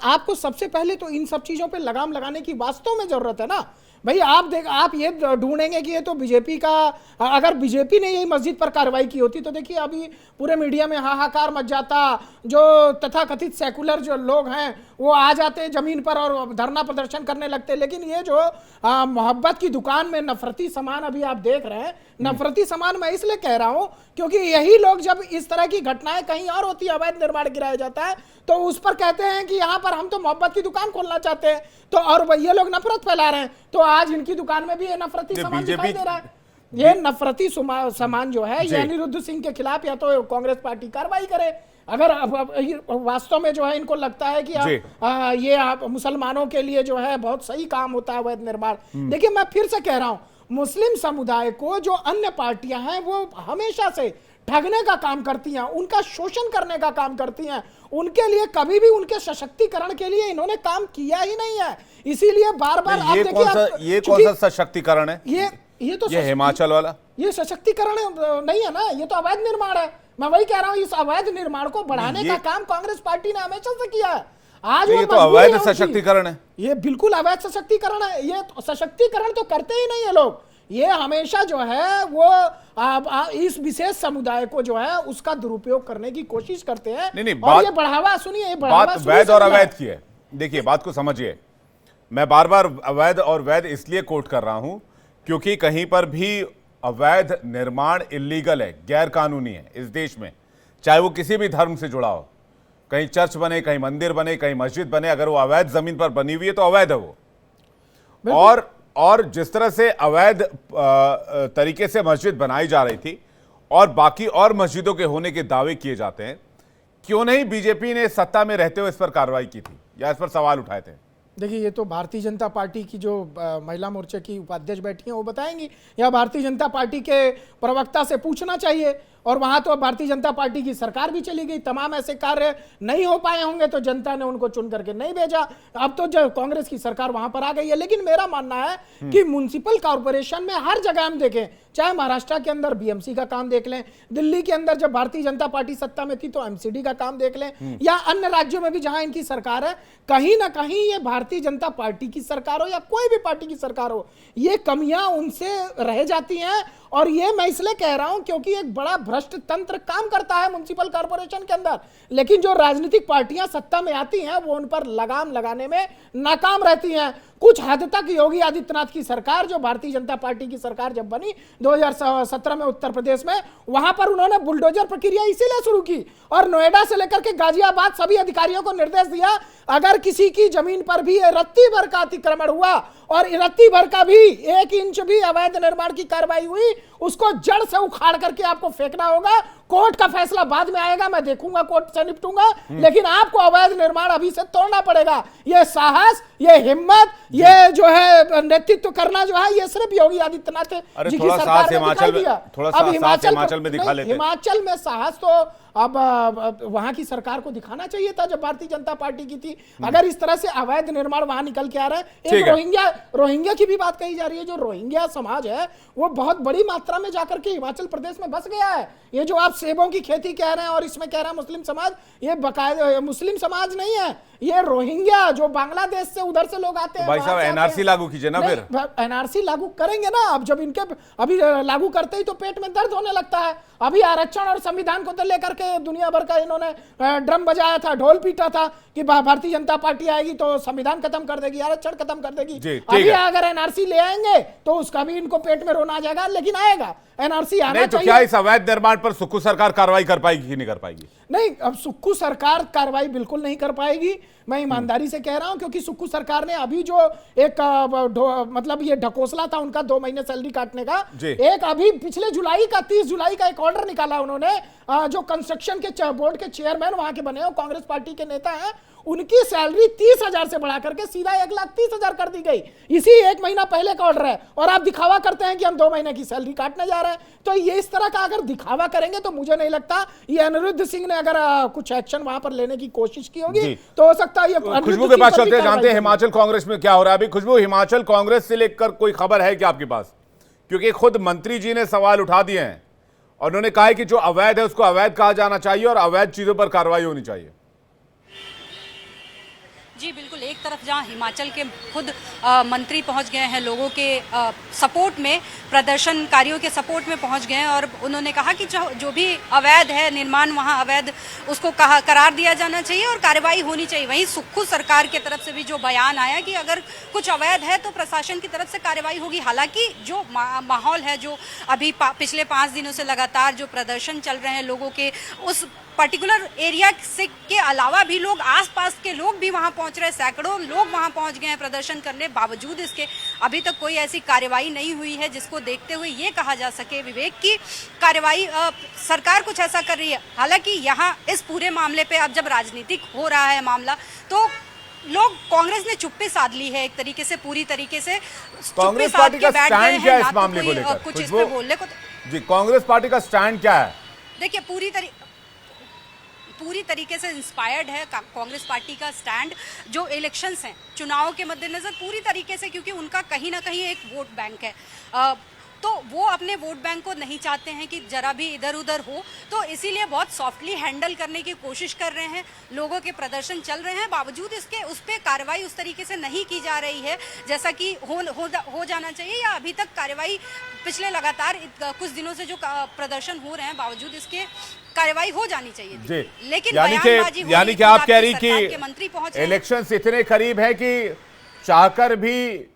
आपको सबसे पहले तो इन सब चीज़ों पे लगाम लगाने की वास्तव में ज़रूरत है ना। भाई आप ये ढूंढेंगे कि ये तो बीजेपी का, अगर बीजेपी ने यही मस्जिद पर कार्रवाई की होती तो देखिए अभी पूरे मीडिया में हाहाकार मच जाता, जो तथाकथित सेकुलर जो लोग हैं वो आ जाते जमीन पर और धरना प्रदर्शन करने लगते। लेकिन ये जो मोहब्बत की दुकान में नफरती सामान अभी आप देख रहे हैं, नफरती सामान मैं इसलिए कह रहा हूं क्योंकि यही लोग जब इस तरह की घटनाएं कहीं और होती है, अवैध निर्माण गिराया जाता है, तो उस पर कहते हैं कि यहां पर हम तो मोहब्बत की दुकान खोलना चाहते हैं, तो और ये लोग नफरत फैला रहे हैं, तो आज इनकी दुकान में भी ये नफरती सामान दिखाई दे रहा है। ये नफरती सामान जो है ये अनिरुद्ध सिंह के खिलाफ या तो कांग्रेस पार्टी कार्रवाई करे, अगर वास्तव में जो है इनको लगता है कि ये मुसलमानों के लिए जो है बहुत सही काम होता है अवैध निर्माण। देखिए मैं फिर से कह रहा हूं, मुस्लिम समुदाय को जो अन्य पार्टियां हैं वो हमेशा से ठगने का काम करती हैं, उनका शोषण करने का काम करती हैं, उनके लिए कभी भी उनके सशक्तिकरण के लिए इन्होंने काम किया ही नहीं है। इसीलिए बार बार आप देखिए ये कौन सा सशक्तिकरण है? ये तो हिमाचल वाला ये सशक्तिकरण नहीं है ना, ये तो अवैध निर्माण है। मैं वही कह रहा हूं, इस अवैध निर्माण को बढ़ाने का काम कांग्रेस पार्टी ने हमेशा से किया है। आज ये तो अवैध सशक्तिकरण है, ये बिल्कुल अवैध सशक्तिकरण है। ये सशक्तिकरण तो करते ही नहीं है लोग, ये हमेशा जो है वो इस विशेष समुदाय को जो है उसका दुरुपयोग करने की कोशिश करते हैं। नहीं, और ये बढ़ावा सुनिए, बात वैध और अवैध की है। देखिए बात को समझिए, मैं बार बार अवैध और वैध इसलिए कोट कर रहा हूं क्योंकि कहीं पर भी अवैध निर्माण इलीगल है, गैर कानूनी है इस देश में, चाहे वो किसी भी धर्म से जुड़ा हो, कहीं चर्च बने, कहीं मंदिर बने, कहीं मस्जिद बने, अगर वो अवैध जमीन पर बनी हुई है तो अवैध है वो। और जिस तरह से अवैध तरीके से मस्जिद बनाई जा रही थी और बाकी और मस्जिदों के होने के दावे किए जाते हैं, क्यों नहीं बीजेपी ने सत्ता में रहते हुए इस पर कार्रवाई की थी या इस पर सवाल उठाए थे? देखिए ये तो भारतीय जनता पार्टी की जो महिला मोर्चे की उपाध्यक्ष बैठी हैं वो बताएंगी, या भारतीय जनता पार्टी के प्रवक्ता से पूछना चाहिए। और वहां तो भारतीय जनता पार्टी की सरकार भी चली गई, तमाम ऐसे कार्य नहीं हो पाए होंगे तो जनता ने उनको चुन करके नहीं भेजा। अब तो जो कांग्रेस की सरकार वहां पर आ गई है। लेकिन मेरा मानना है कि म्युनिसिपल कॉर्पोरेशन में हर जगह हम देखें, चाहे महाराष्ट्र के अंदर बीएमसी का काम देख लें, दिल्ली के अंदर जब भारतीय जनता पार्टी सत्ता में थी तो एमसीडी का काम देख लें, या अन्य राज्यों में भी जहां इनकी सरकार है, कहीं ना कहीं ये भारतीय जनता पार्टी की सरकार हो या कोई भी पार्टी की सरकार हो, ये कमियां उनसे रह जाती हैं। और ये मैं इसलिए कह रहा हूं क्योंकि एक बड़ा भ्रष्ट तंत्र काम करता है म्युनिसिपल कॉर्पोरेशन के अंदर, लेकिन जो राजनीतिक पार्टियां सत्ता में आती हैं वो उन पर लगाम लगाने में नाकाम रहती हैं। कुछ हद तक योगी आदित्यनाथ की सरकार, जो भारतीय जनता पार्टी की सरकार जब बनी 2017 में उत्तर प्रदेश में, वहां पर उन्होंने बुलडोजर प्रक्रिया इसीलिए शुरू की और नोएडा से लेकर के गाजियाबाद सभी अधिकारियों को निर्देश दिया, अगर किसी की जमीन पर भी रत्ती भर का अतिक्रमण हुआ और रत्ती भर का भी 1 इंच भी अवैध निर्माण की कार्रवाई हुई, उसको जड़ से उखाड़ करके आपको फेंकना होगा। कोर्ट का फैसला बाद में आएगा, मैं देखूंगा, कोर्ट से निपटूंगा, लेकिन आपको अवैध निर्माण अभी से तोड़ना पड़ेगा। ये साहस, ये हिम्मत, ये जो है नेतृत्व करना जो है, ये सिर्फ योगी आदित्यनाथ जी की सरकार ने दिखाई दिया। अब हिमाचल में दिखा लेते हैं। हिमाचल में साहस तो अब वहां की सरकार को दिखाना चाहिए था जब भारतीय जनता पार्टी की थी। अगर इस तरह से अवैध निर्माण वहां निकल के आ रहा है, एक रोहिंग्या की भी बात कही जा रही है। जो रोहिंग्या समाज है वो बहुत बड़ी मात्रा में जाकर के हिमाचल प्रदेश में बस गया है। ये जो आप सेबों की खेती कह रहे हैं और इसमें कह रहे हैं मुस्लिम समाज, ये बकायदा मुस्लिम समाज नहीं है, ये रोहिंग्या जो बांग्लादेश से उधर से लोग आते हैं। भाई साहब एनआरसी लागू कीजिए ना, फिर एनआरसी लागू करेंगे ना। अब जब इनके अभी लागू करते ही तो पेट में दर्द होने लगता है। अभी आरक्षण और संविधान को तो लेकर के दुनिया भर का इन्होंने ड्रम बजाया था, ढोल पीटा था कि भारतीय जनता पार्टी आएगी तो संविधान खत्म कर देगी, आरक्षण खत्म कर देगी। अभी अगर एनआरसी ले आएंगे तो उसका भी इनको पेट में रोना आ जाएगा, लेकिन आएगा एनआरसी आना चाहिए। तो क्या इस अवैध निर्माण पर सुक्खू सरकार कार्रवाई कर पाएगी कि नहीं कर पाएगी? नहीं, अब सुक्खू सरकार कार्रवाई बिल्कुल नहीं कर पाएगी, मैं ईमानदारी से कह रहा हूं, क्योंकि सुक्खू सरकार ने अभी जो एक मतलब ये ढकोसला था उनका 2 महीने सैलरी काटने का, एक अभी पिछले जुलाई का 30 जुलाई का एक ऑर्डर निकाला उन्होंने। जो कंस्ट्रक्शन के बोर्ड के चेयरमैन वहां के बने हो, कांग्रेस पार्टी के नेता हैं, उनकी सैलरी 30,000 से बढ़ा करके सीधा 1,30,000 कर दी गई। इसी 1 महीना पहले का ऑर्डर है और आप दिखावा करते हैं कि हम 2 महीने की सैलरी काटने जा रहे हैं। तो ये इस तरह का अगर दिखावा करेंगे तो मुझे नहीं लगता ये अनिरुद्ध सिंह ने अगर कुछ एक्शन वहां पर लेने की कोशिश की होगी तो हो सकता है ये। खुशबू के पास चलते हैं, जानते हैं हिमाचल कांग्रेस में क्या हो रहा है अभी। खुशबू, हिमाचल कांग्रेस से लेकर कोई खबर है क्या आपके पास? क्योंकि खुद मंत्री जी ने सवाल उठा दिए हैं और उन्होंने कहा है कि जो अवैध है उसको अवैध कहा जाना चाहिए और अवैध चीजों पर कार्रवाई होनी चाहिए। जी बिल्कुल, एक तरफ जहां हिमाचल के खुद मंत्री पहुंच गए हैं, लोगों के सपोर्ट में, प्रदर्शनकारियों के सपोर्ट में पहुंच गए हैं और उन्होंने कहा कि जो भी अवैध है निर्माण वहां अवैध, उसको करार दिया जाना चाहिए और कार्रवाई होनी चाहिए। वहीं सुक्खू सरकार की तरफ से भी जो बयान आया कि अगर कुछ अवैध है तो प्रशासन की तरफ से कार्रवाई होगी। हालांकि जो माहौल है, जो अभी पिछले 5 दिनों से लगातार जो प्रदर्शन चल रहे हैं लोगों के, उस पर्टिकुलर एरिया से के अलावा भी लोग, आसपास के लोग भी वहां पहुंच रहे हैं, सैकड़ों लोग वहां पहुंच गए हैं प्रदर्शन करने। बावजूद इसके अभी तक कोई ऐसी कार्रवाई नहीं हुई है जिसको देखते हुए ये कहा जा सके विवेक की कार्रवाई सरकार कुछ ऐसा कर रही है। हालांकि यहाँ इस पूरे मामले पे अब जब राजनीतिक हो रहा है मामला, तो लोग, कांग्रेस ने चुप्पी साध ली है एक तरीके से, पूरी तरीके से कांग्रेस पार्टी का स्टैंड क्या है इस मामले को लेकर? कुछ इस पे बोलने को जी, कांग्रेस पार्टी का स्टैंड क्या है? देखिए, पूरी तरीके से इंस्पायर्ड है कांग्रेस पार्टी का स्टैंड। जो इलेक्शंस हैं, चुनाव के मद्देनजर पूरी तरीके से, क्योंकि उनका कहीं ना कहीं एक वोट बैंक है, तो वो अपने वोट बैंक को नहीं चाहते हैं कि जरा भी इधर उधर हो, तो इसीलिए बहुत सॉफ्टली हैंडल करने की कोशिश कर रहे हैं। लोगों के प्रदर्शन चल रहे हैं, बावजूद इसके उस पर कार्रवाई उस तरीके से नहीं की जा रही है जैसा कि हो जाना चाहिए, या अभी तक कार्रवाई पिछले लगातार कुछ दिनों से जो प्रदर्शन हो रहे हैं, बावजूद इसके कार्रवाई हो जानी चाहिए थी। लेकिन यानी कि आप कह रही कि इलेक्शंस इतने करीब है कि चाहकर भी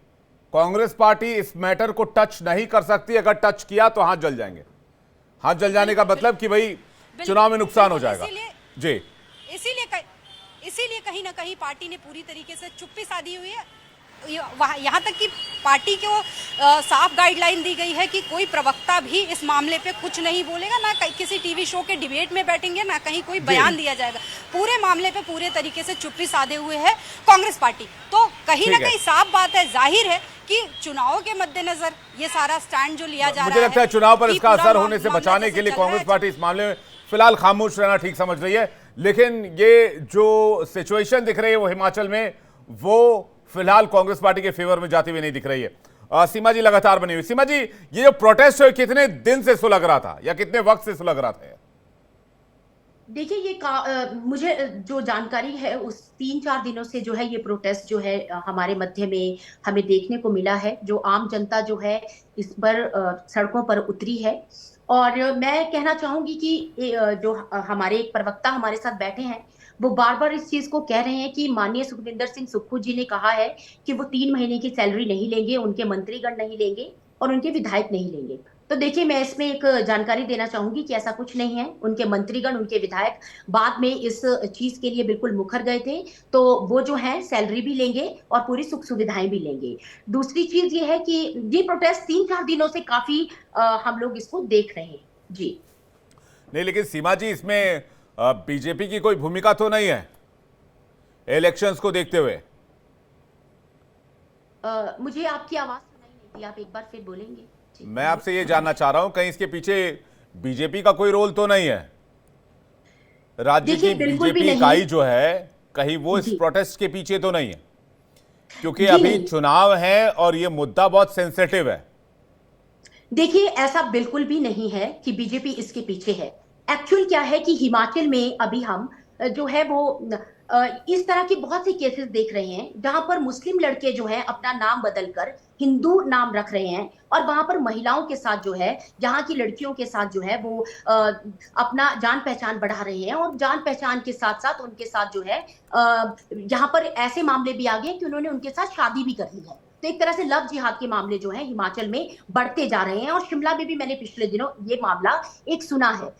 कांग्रेस पार्टी इस मैटर को टच नहीं कर सकती। अगर टच किया तो हाथ जल जाएंगे। हाथ जल जाने का मतलब कि भाई चुनाव में नुकसान हो जाएगा। जी, इसीलिए कहीं ना कहीं पार्टी ने पूरी तरीके से चुप्पी साधी हुई है। यहाँ तक कि पार्टी को साफ गाइडलाइन दी गई है कि कोई प्रवक्ता भी इस मामले पे कुछ नहीं बोलेगा, ना किसी टीवी शो के डिबेट में बैठेंगे, ना कहीं कोई बयान दिया जाएगा। पूरे मामले पे पूरे तरीके से चुप्पी साधे हुए है कांग्रेस पार्टी। तो कहीं ना कहीं साफ बात है, जाहिर है कि चुनाव के मद्देनजर ये सारा स्टैंड जो लिया जा रहा है, मुझे लगता है चुनाव पर इसका असर होने से बचाने के लिए कांग्रेस पार्टी इस मामले में फिलहाल खामोश रहना ठीक समझ रही है। लेकिन ये जो सिचुएशन दिख रही है वो हिमाचल में, वो फिलहाल कांग्रेस पार्टी के फेवर में जाती हुई नहीं दिख रही है। सीमा जी लगातार बनी हुई। सीमा जी, ये जो प्रोटेस्ट है कितने दिन से सुलग रहा था या कितने वक्त से सुलग रहा था? देखिए, ये मुझे जो जानकारी है उस 3-4 दिनों से जो है ये प्रोटेस्ट जो है हमारे मध्य में हमें देखने को मिला है। जो आम जनता जो है इस पर सड़कों पर उतरी है। और मैं कहना चाहूंगी कि जो हमारे एक प्रवक्ता हमारे साथ बैठे हैं, वो बार बार इस चीज को कह रहे हैं कि माननीय सुखविंदर सिंह सुक्खू जी ने कहा है कि वो 3 महीने की सैलरी नहीं लेंगे, उनके मंत्रीगण नहीं लेंगे और उनके विधायक नहीं लेंगे। तो देखिए, मैं इसमें एक जानकारी देना चाहूंगी कि ऐसा कुछ नहीं है। उनके मंत्रीगण, उनके विधायक बाद में इस चीज के लिए बिल्कुल मुखर गए थे। तो वो जो है सैलरी भी लेंगे और पूरी सुख सुविधाएं भी लेंगे। दूसरी चीज ये है कि ये प्रोटेस्ट 3-4 दिनों से काफी हम लोग इसको देख रहे हैं। जी नहीं, लेकिन सीमा जी, इसमें बीजेपी की कोई भूमिका तो नहीं है इलेक्शंस को देखते हुए? मुझे आपकी आवाज सुनाई नहीं दी, आप एक बार फिर बोलेंगे? मैं आपसे ये जानना चाह रहा हूं, कहीं इसके पीछे बीजेपी का कोई रोल तो नहीं है? राज्य की बीजेपी इकाई जो है, कहीं वो इस प्रोटेस्ट के पीछे तो नहीं है? क्योंकि अभी चुनाव है और ये मुद्दा बहुत सेंसिटिव है। देखिए, ऐसा बिल्कुल भी नहीं है कि बीजेपी इसके पीछे है। एक्चुअल क्या है कि हिमाचल में अभी हम जो है वो इस तरह के बहुत से केसेस देख रहे हैं जहां पर मुस्लिम लड़के जो हैं अपना नाम बदलकर हिंदू नाम रख रहे हैं और वहां पर महिलाओं के साथ जो है, यहाँ की लड़कियों के साथ जो है वो अपना जान पहचान बढ़ा रहे हैं। और जान पहचान के साथ साथ उनके साथ जो है यहाँ पर ऐसे मामले भी आ गए कि उन्होंने उनके साथ शादी भी कर ली है। तो एक तरह से लव जिहाद के मामले जो है हिमाचल में बढ़ते जा रहे हैं। और शिमला में भी मैंने पिछले दिनों ये मामला एक सुना है,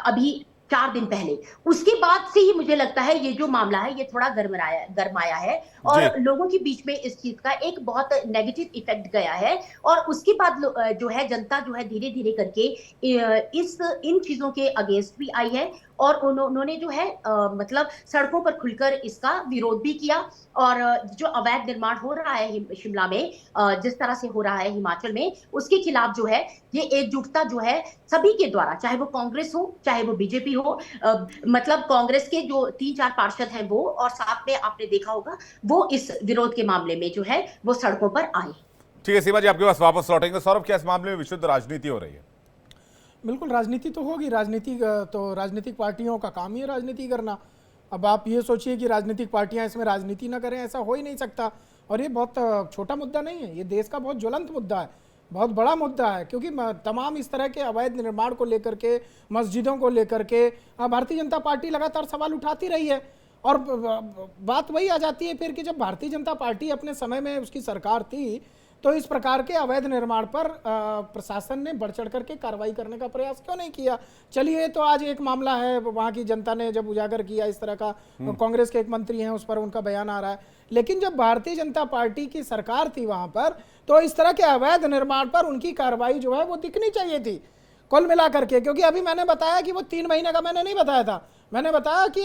अभी 4 दिन पहले। उसके बाद से ही मुझे लगता है ये जो मामला है ये थोड़ा गरमाया है और लोगों के बीच में इस चीज का एक बहुत नेगेटिव इफेक्ट गया है। और उसके बाद जो है जनता जो है धीरे धीरे करके इन चीजों के अगेंस्ट भी आई है और उन्होंने जो है मतलब सड़कों पर खुलकर इसका विरोध भी किया। और जो अवैध निर्माण हो रहा है शिमला में, जिस तरह से हो रहा है हिमाचल में, उसके खिलाफ जो है ये एकजुटता जो है सभी के द्वारा, चाहे वो कांग्रेस हो चाहे वो बीजेपी हो, मतलब कांग्रेस के जो 3-4 पार्षद हैं वो, और साथ में आपने देखा होगा वो इस विरोध के मामले में जो है वो सड़कों पर आए। ठीक है सीमा जी, आपके पास वापस लौटेंगे। सौरभ, क्या इस मामले में विशुद्ध राजनीति हो रही है? बिल्कुल राजनीति तो होगी। राजनीतिक पार्टियों का काम ही है राजनीति करना। अब आप ये सोचिए कि राजनीतिक पार्टियां इसमें राजनीति ना करें, ऐसा हो ही नहीं सकता। और ये बहुत छोटा मुद्दा नहीं है, ये देश का बहुत ज्वलंत मुद्दा है, बहुत बड़ा मुद्दा है, क्योंकि तमाम इस तरह के अवैध निर्माण को लेकर के, मस्जिदों को लेकर के भारतीय जनता पार्टी लगातार सवाल उठाती रही है। और बात वही आ जाती है फिर कि जब भारतीय जनता पार्टी अपने समय में उसकी सरकार थी तो इस प्रकार के अवैध निर्माण पर प्रशासन ने बढ़ चढ़ करके कार्रवाई करने का प्रयास क्यों नहीं किया। चलिए, तो आज एक मामला है, वहां की जनता ने जब उजागर किया इस तरह का, कांग्रेस के एक मंत्री हैं उस पर उनका बयान आ रहा है, लेकिन जब भारतीय जनता पार्टी की सरकार थी वहां पर तो इस तरह के अवैध निर्माण पर उनकी कार्रवाई जो है वो दिखनी चाहिए थी कुल मिला करके। क्योंकि अभी मैंने बताया कि वो 3 महीने का मैंने नहीं बताया था, मैंने बताया कि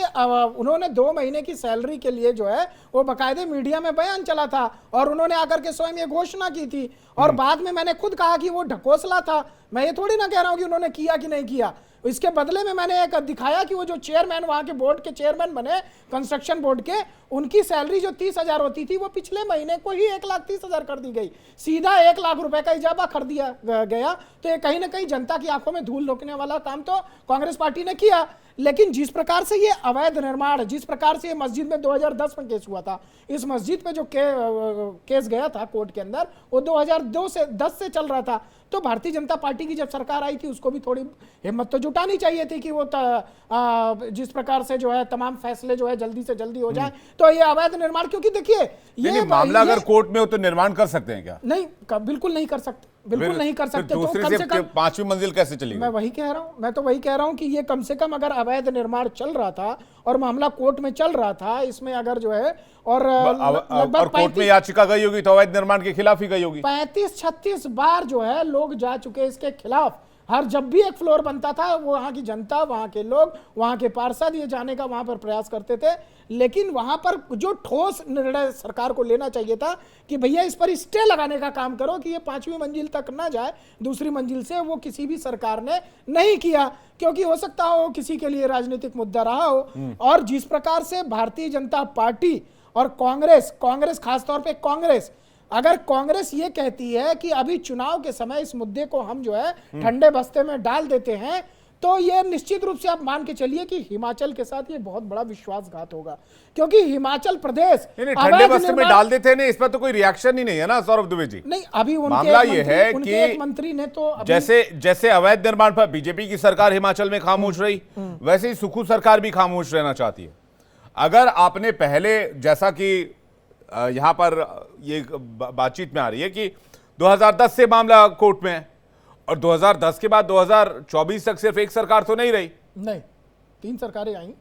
उन्होंने 2 महीने की सैलरी के लिए जो है वो बाकायदे मीडिया में बयान चला था और उन्होंने आकर के स्वयं ये घोषणा की थी। और बाद में मैंने खुद कहा कि वो ढकोसला था, मैं ये थोड़ी ना कह रहा हूं कि उन्होंने किया कि नहीं किया। इसके बदले में मैंने एक दिखाया कि वो जो चेयरमैन, वहां के बोर्ड के चेयरमैन बने कंस्ट्रक्शन बोर्ड के, उनकी सैलरी जो 30,000 होती थी वो पिछले महीने को ही 1,30,000 कर दी गई, सीधा 1 लाख रुपए का इजाफा कर दिया गया। तो ये कहीं ना कहीं जनता की आंखों में धूल झोंकने वाला काम तो कांग्रेस पार्टी ने किया। लेकिन जिस प्रकार से ये अवैध निर्माण, जिस प्रकार से ये मस्जिद में 2010 में केस हुआ था, इस मस्जिद पे जो केस गया था कोर्ट के अंदर वो 2010 से चल रहा था। तो भारतीय जनता पार्टी की जब सरकार आई थी उसको भी थोड़ी हिम्मत तो जुटानी चाहिए थी कि वो जिस प्रकार से जो है तमाम फैसले जो है जल्दी से जल्दी हो जाए। तो ये अवैध निर्माण, क्योंकि देखिए ये मामला अगर कोर्ट में हो तो निर्माण कर सकते हैं क्या? नहीं, बिल्कुल नहीं कर सकते, बिल्कुल नहीं कर सकते। तो कम से कम 5वीं मंजिल कैसे चलेगी? मैं वही कह रहा हूं, मैं तो वही कह रहा हूं कि ये कम से कम अगर अवैध निर्माण चल रहा था और मामला कोर्ट में चल रहा था, इसमें अगर जो है और कोर्ट में याचिका गई होगी तो अवैध निर्माण के खिलाफ ही गई होगी। 35-36 बार जो है लोग जा चुके इसके खिलाफ। हर जब भी एक फ्लोर बनता था वो वहां की जनता, वहां के लोग, वहां के पार्षद ये जाने का वहां पर प्रयास करते थे। लेकिन वहां पर जो ठोस निर्णय सरकार को लेना चाहिए था कि भैया इस पर स्टे लगाने का काम करो कि ये 5वीं मंजिल तक ना जाए दूसरी मंजिल से, वो किसी भी सरकार ने नहीं किया। क्योंकि हो सकता हो किसी के लिए राजनीतिक मुद्दा रहा हो। और जिस प्रकार से भारतीय जनता पार्टी और कांग्रेस खासतौर पे कांग्रेस, अगर कांग्रेस ये कहती है कि अभी चुनाव के समय इस मुद्दे को हम जो है ठंडे बस्ते में डाल देते हैं, तो ये निश्चित रूप से आप मान के चलिए कि हिमाचल के साथ ये बहुत बड़ा विश्वासघात होगा। क्योंकि हिमाचल प्रदेश ठंडे बस्ते में डाल देते हैं, इस पर तो कोई रिएक्शन ही नहीं है ना सौरभ दुबे जी। नहीं, अभी मामला ये है कि मंत्री ने तो जैसे अवैध निर्माण पर बीजेपी की सरकार हिमाचल में खामोश रही, वैसे ही सुखू सरकार भी खामोश रहना चाहती है। अगर आपने पहले, जैसा कि यहां पर ये बातचीत में आ रही है कि 2010 से मामला कोर्ट में है और 2010 के बाद 2024 तक सिर्फ एक सरकार तो नहीं रही, नहीं 3 सरकारें आई,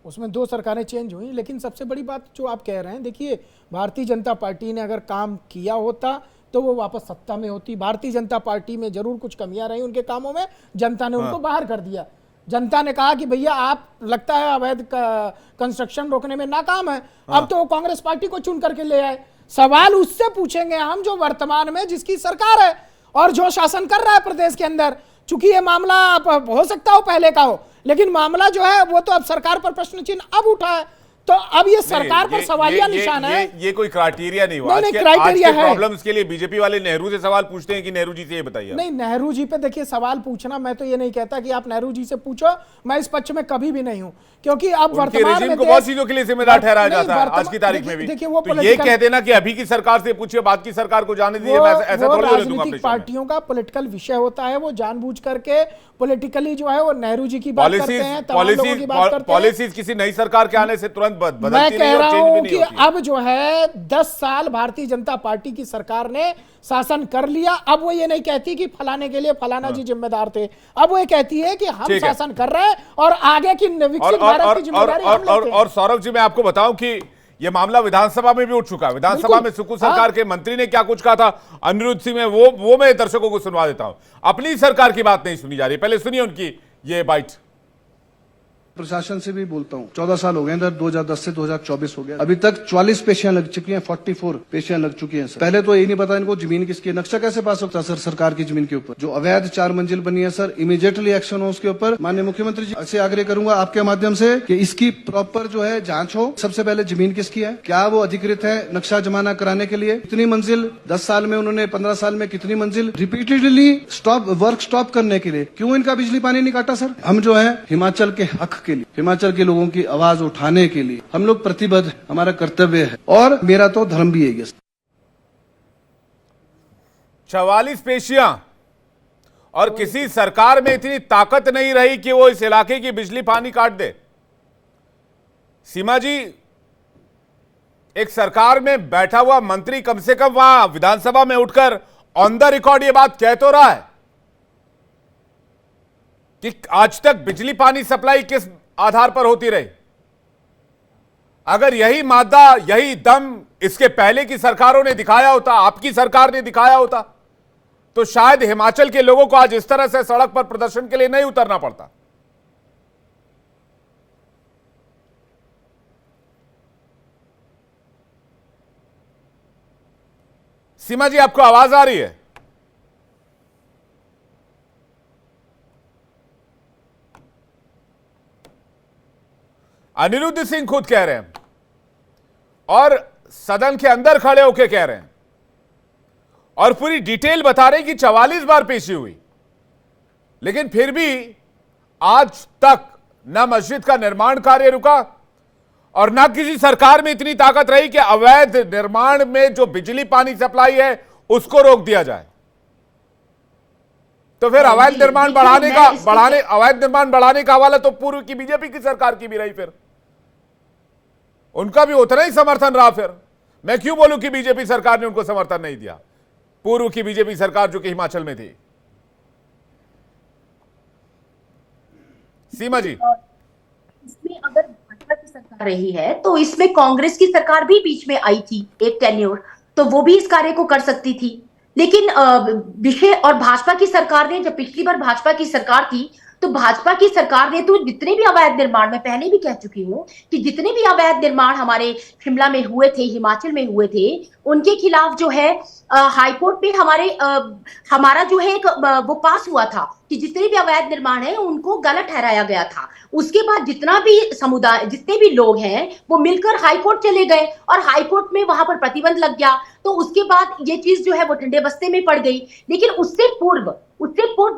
उसमें 2 सरकारें चेंज हुई। लेकिन सबसे बड़ी बात जो आप कह रहे हैं, देखिए भारतीय जनता पार्टी ने अगर काम किया होता तो वो वापस सत्ता में होती। भारतीय जनता पार्टी में जरूर कुछ कमियां रही उनके कामों में, जनता ने उनको बाहर कर दिया। जनता ने कहा कि भैया आप लगता है अवैध कंस्ट्रक्शन रोकने में नाकाम है, अब तो वो कांग्रेस पार्टी को चुन करके ले आए। सवाल उससे पूछेंगे हम जो वर्तमान में जिसकी सरकार है और जो शासन कर रहा है प्रदेश के अंदर। चूंकि ये मामला हो सकता हो पहले का हो, लेकिन मामला जो है वो तो अब सरकार पर प्रश्न चिन्ह अब उठा है। तो अब ये सरकार पर सवालिया निशान है। ये कोई क्राइटेरिया नहीं हुआ। क्राइटेरिया है। प्रॉब्लम्स के लिए बीजेपी वाले नेहरू से सवाल पूछते हैं कि नेहरू जी से ये बताइए। नहीं, नेहरू जी पे देखिए सवाल पूछना, मैं तो ये नहीं कहता कि आप नेहरू जी से पूछो, मैं इस पक्ष में कभी भी नहीं हूं। क्योंकि अब वर्तमान में बहुत चीजों के लिए जिम्मेदार ठहराया जाता है आज की तारीख में भी। देखिए वो तो ये कह देना कि अभी की सरकार से पूछिए, बाद की सरकार को जाने दीजिए, ऐसा थोड़ी राजनीतिक पार्टियों का पॉलिटिकल विषय होता है। वो जानबूझ करके पॉलिटिकली जो है वो नेहरू जी की बात करते हैं, तमाम लोगों की बात करते हैं। पॉलिसीज किसी नई सरकार के आने से तुरंत बदलती नहीं। मैं कह रहा हूं कि अब जो है 10 साल भारतीय जनता पार्टी की सरकार ने शासन कर लिया। अब वो ये नहीं कहती कि फलाने के लिए फलाना जी जिम्मेदार थे, अब वो ये कहती है कि हम शासन कर रहे हैं और आगे की विकसित भारत की जिम्मेदारी हम लेते हैं। और सौरभ जी, मैं आपको बताऊं कि ये मामला विधानसभा में भी उठ चुका है। विधानसभा में सुक्खू सरकार के मंत्री ने क्या कुछ कहा था अनिरुद्ध सिंह में, वो मैं दर्शकों को सुनवा देता हूं। अपनी सरकार की बात नहीं सुनी जा रही, पहले सुनिए उनकी ये बाइट। प्रशासन से भी बोलता हूँ, 14 साल हो गए इधर, 2010 से 2024 हो गया, अभी तक 44 पेशियां लग चुकी हैं, 44 पेशियां लग चुकी हैं सर। पहले तो यही नहीं पता इनको जमीन किसकी है, नक्शा कैसे पास होता है सर सरकार की जमीन के ऊपर। जो अवैध 4 मंजिल बनी है सर, इमीडिएटली एक्शन हो उसके ऊपर। माननीय मुख्यमंत्री जी से आग्रह करूंगा आपके माध्यम से कि इसकी प्रॉपर जो है जांच हो। सबसे पहले जमीन किसकी है, क्या वो अधिकृत है नक्शा जमाना कराने के लिए, कितनी मंजिल 10 साल में उन्होंने, 15 साल में कितनी मंजिल, रिपीटेडली वर्क स्टॉप करने के लिए क्यों इनका बिजली पानी नहीं काटा सर। हम जो है हिमाचल के हक के लिए, हिमाचल के लोगों की आवाज उठाने के लिए हम लोग प्रतिबद्ध हैं, हमारा कर्तव्य है और मेरा तो धर्म भी है। 44 पेशियां और किसी सरकार में इतनी ताकत नहीं रही कि वो इस इलाके की बिजली पानी काट दे। सीमा जी, एक सरकार में बैठा हुआ मंत्री कम से कम वहां विधानसभा में उठकर ऑन द रिकॉर्ड ये बात कह तो रहा है कि आज तक बिजली पानी सप्लाई किस आधार पर होती रही। अगर यही मादा, यही दम इसके पहले की सरकारों ने दिखाया होता, आपकी सरकार ने दिखाया होता, तो शायद हिमाचल के लोगों को आज इस तरह से सड़क पर प्रदर्शन के लिए नहीं उतरना पड़ता। सीमा जी, आपको आवाज आ रही है? अनिरुद्ध सिंह खुद कह रहे हैं और सदन के अंदर खड़े होकर कह रहे हैं और पूरी डिटेल बता रहे हैं कि 44 बार पेशी हुई, लेकिन फिर भी आज तक न मस्जिद का निर्माण कार्य रुका और ना किसी सरकार में इतनी ताकत रही कि अवैध निर्माण में जो बिजली पानी सप्लाई है उसको रोक दिया जाए। तो फिर अवैध निर्माण बढ़ाने का हवाला तो पूर्व की बीजेपी की सरकार की भी रही, फिर उनका भी उतना ही समर्थन रहा। फिर मैं क्यों बोलूं कि बीजेपी सरकार ने उनको समर्थन नहीं दिया, पूर्व की बीजेपी सरकार जो कि हिमाचल में थी। सीमा जी, इसमें अगर भाजपा की सरकार रही है तो इसमें कांग्रेस की सरकार भी बीच में आई थी एक टेन्योर, तो वो भी इस कार्य को कर सकती थी। लेकिन विषय और भाजपा की सरकार ने, जब पिछली बार भाजपा की सरकार थी तो भाजपा की सरकार ने तो जितने भी अवैध निर्माण, मैं पहले भी कह चुकी हूँ कि जितने भी अवैध निर्माण हमारे शिमला में हुए थे, हिमाचल में हुए थे, उनके खिलाफ जो है हाईकोर्ट में हमारा जो है एक वो पास हुआ था कि जितने भी अवैध निर्माण है उनको गलत ठहराया गया था। उसके बाद जितना भी समुदाय, जितने भी लोग हैं वो मिलकर हाईकोर्ट चले गए और हाईकोर्ट में वहां पर प्रतिबंध लग गया। तो उसके बाद ये चीज जो है वो ठंडे बस्ते में पड़ गई। लेकिन उससे पूर्व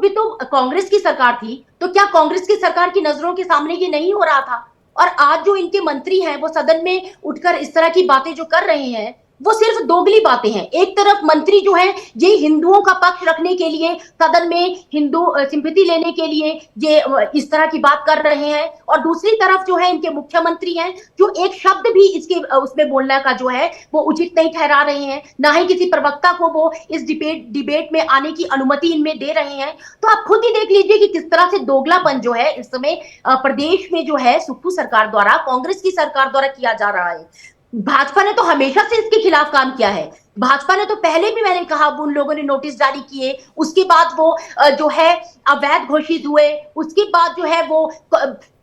भी तो कांग्रेस की सरकार थी, तो क्या कांग्रेस की सरकार की नजरों के सामने ये नहीं हो रहा था? और आज जो इनके मंत्री हैं वो सदन में उठकर इस तरह की बातें जो कर रहे हैं वो सिर्फ दोगली बातें हैं। एक तरफ मंत्री जो है ये हिंदुओं का पक्ष रखने के लिए, सदन में हिंदू सिंपैथी लेने के लिए ये इस तरह की बात कर रहे हैं, और दूसरी तरफ जो है इनके मुख्यमंत्री हैं जो एक शब्द भी इसके उसमें बोलने का जो है वो उचित नहीं ठहरा रहे हैं, ना ही किसी प्रवक्ता को वो इस डिबेट में आने की अनुमति इनमें दे रहे हैं। तो आप खुद ही देख लीजिए कि किस तरह से दोगलापन जो है इस समय प्रदेश में जो है सुप्पू सरकार द्वारा, कांग्रेस की सरकार द्वारा किया जा रहा है। भाजपा ने तो हमेशा से इसके खिलाफ काम किया है। भाजपा ने तो पहले भी, मैंने कहा, उन लोगों ने नोटिस जारी किए, उसके बाद वो जो है अवैध घोषित हुए, उसके बाद जो है वो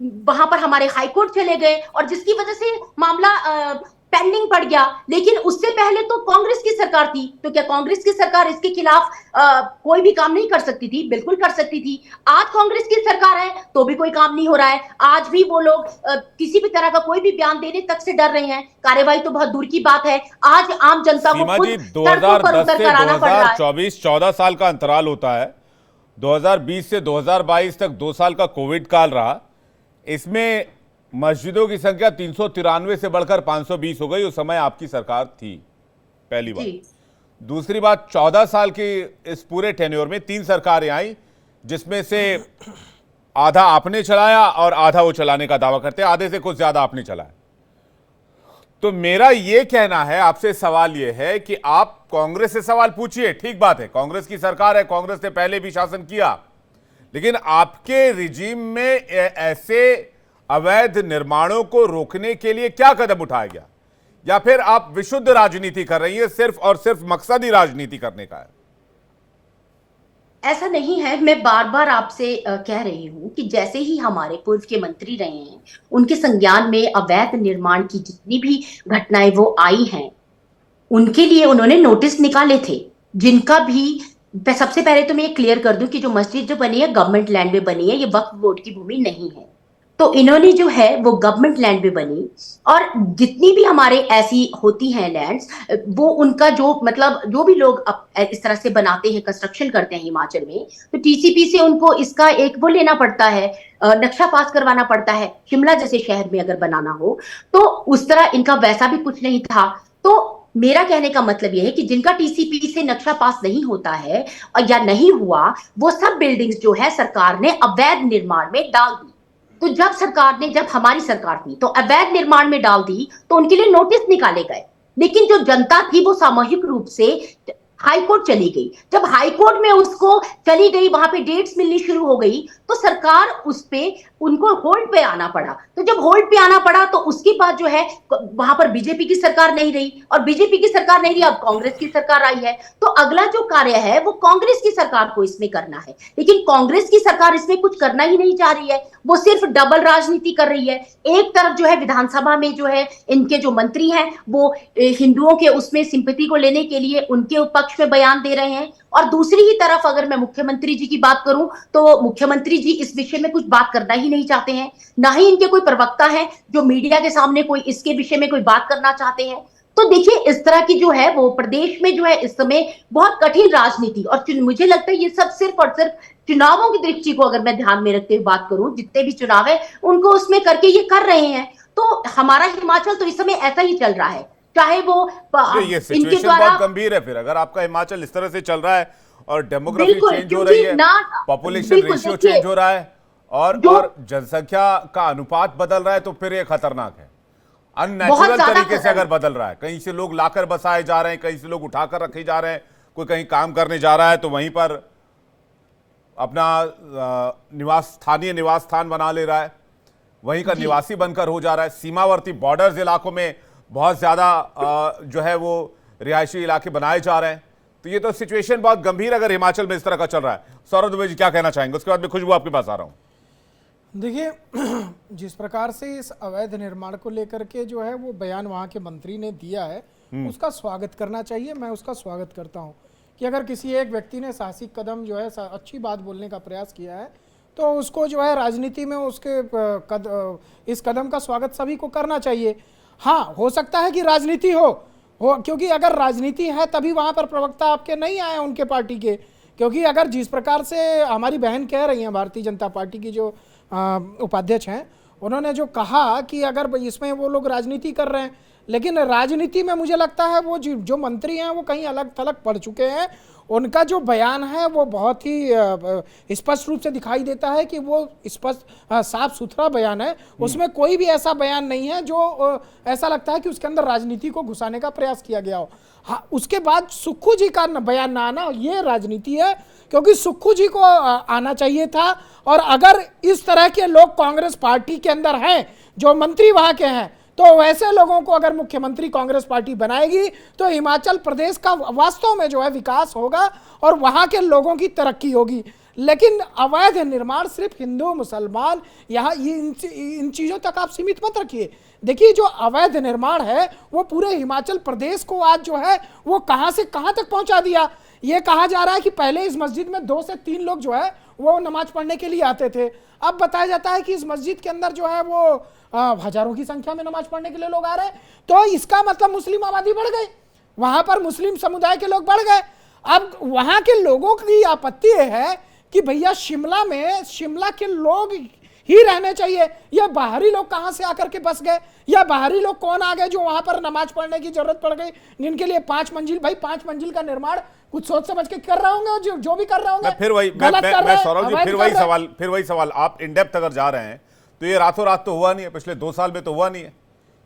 वहां पर हमारे हाईकोर्ट चले गए और जिसकी वजह से मामला पेंडिंग पड़ गया। लेकिन उससे पहले तो कांग्रेस की सरकार थी, तो क्या कांग्रेस की सरकार इसके खिलाफ कोई भी काम नहीं कर सकती थी? बिल्कुल कर सकती थी। आज कांग्रेस की सरकार है तो भी कोई काम नहीं हो रहा है। आज भी वो लोग किसी भी तरह का कोई भी बयान देने तक से डर रहे हैं। कार्यवाही तो बहुत दूर की बात है। आज आम जनता को खुद 2010 से 2024 14 साल का अंतराल होता है। 2020 से 2022 तक 2 साल का कोविड काल रहा। इसमें मस्जिदों की संख्या 393 से बढ़कर 520 हो गई। उस समय आपकी सरकार थी, पहली बात। दूसरी बात, 14 साल की इस पूरे टेन्योर में 3 सरकारें आई, जिसमें से आधा आपने चलाया और आधा वो चलाने का दावा करते हैं, आधे से कुछ ज्यादा आपने चलाया। तो मेरा ये कहना है, आपसे सवाल ये है कि आप कांग्रेस से सवाल पूछिए, ठीक बात है, कांग्रेस की सरकार है, कांग्रेस ने पहले भी शासन किया, लेकिन आपके रिजीम में ऐसे अवैध निर्माणों को रोकने के लिए क्या कदम उठाया गया? या फिर आप विशुद्ध राजनीति कर रही है, सिर्फ और सिर्फ मकसद ही राजनीति करने का है? ऐसा नहीं है। मैं बार बार आपसे कह रही हूं कि जैसे ही हमारे पूर्व के मंत्री रहे हैं, उनके संज्ञान में अवैध निर्माण की जितनी भी घटनाएं वो आई हैं, उनके लिए उन्होंने नोटिस निकाले थे। जिनका भी, सबसे पहले तो मैं ये क्लियर कर दूं कि जो मस्जिद जो बनी है गवर्नमेंट लैंड में बनी है, ये वक्फ बोर्ड की भूमि नहीं है। तो इन्होंने जो है वो गवर्नमेंट लैंड पे बनी, और जितनी भी हमारे ऐसी होती हैं लैंड्स, वो उनका जो मतलब जो भी लोग इस तरह से बनाते हैं, कंस्ट्रक्शन करते हैं हिमाचल में, तो टीसीपी से उनको इसका एक वो लेना पड़ता है, नक्शा पास करवाना पड़ता है। शिमला जैसे शहर में अगर बनाना हो तो उस तरह इनका वैसा भी कुछ नहीं था। तो मेरा कहने का मतलब यह है कि जिनका टीसीपी से नक्शा पास नहीं होता है या नहीं हुआ, वो सब बिल्डिंग्स जो है सरकार ने अवैध निर्माण में डाल दी। तो जब हमारी सरकार थी तो अवैध निर्माण में डाल दी, तो उनके लिए नोटिस निकाले गए, लेकिन जो जनता थी वो सामूहिक रूप से हाई कोर्ट चली गई। जब हाई कोर्ट में उसको चली गई, वहां पे डेट्स मिलनी शुरू हो गई, तो सरकार उस पे उनको होल्ड पे आना पड़ा। तो जब होल्ड पे आना पड़ा तो उसके बाद जो है वहां पर बीजेपी की सरकार नहीं रही, और बीजेपी की सरकार नहीं रही, अब कांग्रेस की सरकार आई है। तो अगला जो कार्य है वो कांग्रेस की सरकार को इसमें करना है, लेकिन कांग्रेस की सरकार इसमें कुछ करना ही नहीं चाह रही है। वो सिर्फ डबल राजनीति कर रही है। एक तरफ जो है विधानसभा में जो है इनके जो मंत्री हैं वो हिंदुओं के उसमें सिंपैथी को लेने के लिए उनके पक्ष में बयान दे रहे हैं, और दूसरी ही तरफ अगर मैं मुख्यमंत्री जी की बात करूं तो मुख्यमंत्री जी इस विषय में कुछ बात करना ही नहीं चाहते हैं। ना ही इनके कोई प्रवक्ता है जो मीडिया के सामने कोई इसके विषय में कोई बात करना चाहते हैं। तो देखिए, इस तरह की जो है वो प्रदेश में जो है इस समय बहुत कठिन राजनीति, और मुझे लगता है ये सब सिर्फ और सिर्फ चुनावों की दृष्टि को अगर मैं ध्यान में रखते हुए बात करूं, जितने भी चुनाव है उनको उसमें करके ये कर रहे हैं। तो हमारा हिमाचल तो इस समय ऐसा ही चल रहा है, चाहे वो ये सिचुएशन बहुत गंभीर है। फिर अगर आपका हिमाचल इस तरह से चल रहा है और डेमोग्राफी चेंज हो रही है, पॉपुलेशन रेशियो चेंज हो रहा है, और जनसंख्या का अनुपात बदल रहा है, तो फिर ये खतरनाक है। अननेचुरल तरीके से अगर बदल रहा है, कहीं से लोग लाकर बसाए जा रहे हैं, कहीं से लोग उठाकर रखे जा रहे हैं, कोई कहीं काम करने जा रहा है तो वहीं पर अपना स्थानीय निवास स्थान बना ले रहा है, वहीं का निवासी बनकर हो जा रहा है। सीमावर्ती बॉर्डर्स इलाकों में बहुत ज्यादा जो है वो रिहायशी इलाके बनाए जा रहे हैं। तो ये तो सिचुएशन बहुत गंभीर अगर हिमाचल में इस तरह का चल रहा है। सौरभ दुबे जी क्या कहना चाहेंगे? उसके बाद में खुशबू आपके पास आ रहा हूं। देखिए, जिस प्रकार से इस अवैध निर्माण को लेकर के जो है वो बयान वहाँ के मंत्री ने दिया है, उसका स्वागत करना चाहिए। मैं उसका स्वागत करता हूँ कि अगर किसी एक व्यक्ति ने साहसिक कदम जो है अच्छी बात बोलने का प्रयास किया है, तो उसको जो है राजनीति में उसके इस कदम का स्वागत सभी को करना चाहिए। हाँ, हो सकता है कि राजनीति हो, क्योंकि अगर राजनीति है तभी वहाँ पर प्रवक्ता आपके नहीं आए उनके पार्टी के। क्योंकि अगर जिस प्रकार से हमारी बहन कह रही हैं, भारतीय जनता पार्टी की जो उपाध्यक्ष हैं, उन्होंने जो कहा कि अगर इसमें वो लोग राजनीति कर रहे हैं, लेकिन राजनीति में मुझे लगता है वो जो मंत्री हैं वो कहीं अलग थलग पड़ चुके हैं। उनका जो बयान है वो बहुत ही स्पष्ट रूप से दिखाई देता है कि वो स्पष्ट साफ सुथरा बयान है। उसमें कोई भी ऐसा बयान नहीं है जो ऐसा लगता है कि उसके अंदर राजनीति को घुसाने का प्रयास किया गया हो। हाँ, उसके बाद सुक्खू जी का बयान ना आना, ये राजनीति है, क्योंकि सुक्खू जी को आना चाहिए था। और अगर इस तरह के लोग कांग्रेस पार्टी के अंदर हैं, जो मंत्री वहाँ के हैं, तो वैसे लोगों को अगर मुख्यमंत्री कांग्रेस पार्टी बनाएगी तो हिमाचल प्रदेश का वास्तव में जो है विकास होगा और वहां के लोगों की तरक्की होगी। लेकिन अवैध निर्माण सिर्फ हिंदू मुसलमान यहाँ इन चीज़ों तक आप सीमित मत रखिए। देखिए, जो अवैध निर्माण है वो पूरे हिमाचल प्रदेश को आज जो है वो कहां से कहां तक पहुंचा दिया। ये कहा जा रहा है कि पहले इस मस्जिद में 2 से 3 लोग जो है वो नमाज पढ़ने के लिए आते थे। अब बताया जाता है कि इस मस्जिद के अंदर जो है वो हजारों की संख्या में नमाज पढ़ने के लिए लोग आ रहे हैं। तो इसका मतलब मुस्लिम आबादी बढ़ गई, वहां पर मुस्लिम समुदाय के लोग बढ़ गए। अब वहां के लोगों की आपत्ति है कि भैया शिमला के लोग ही रहने चाहिए, या बाहरी लोग कहां से आकर के बस गए, या बाहरी लोग कौन आ गए जो वहां पर नमाज पढ़ने की जरूरत पड़ गई, जिनके लिए 5 मंजिल, भाई 5 मंजिल का निर्माण कुछ सोच समझ के कर रहे होंगे, जो भी कर रहे होंगे। फिर वही सौरभ जी, फिर वही सवाल आप इन डेप्थ अगर जा रहे हैं तो ये रातों रात तो हुआ नहीं है, पिछले 2 साल में तो हुआ नहीं है,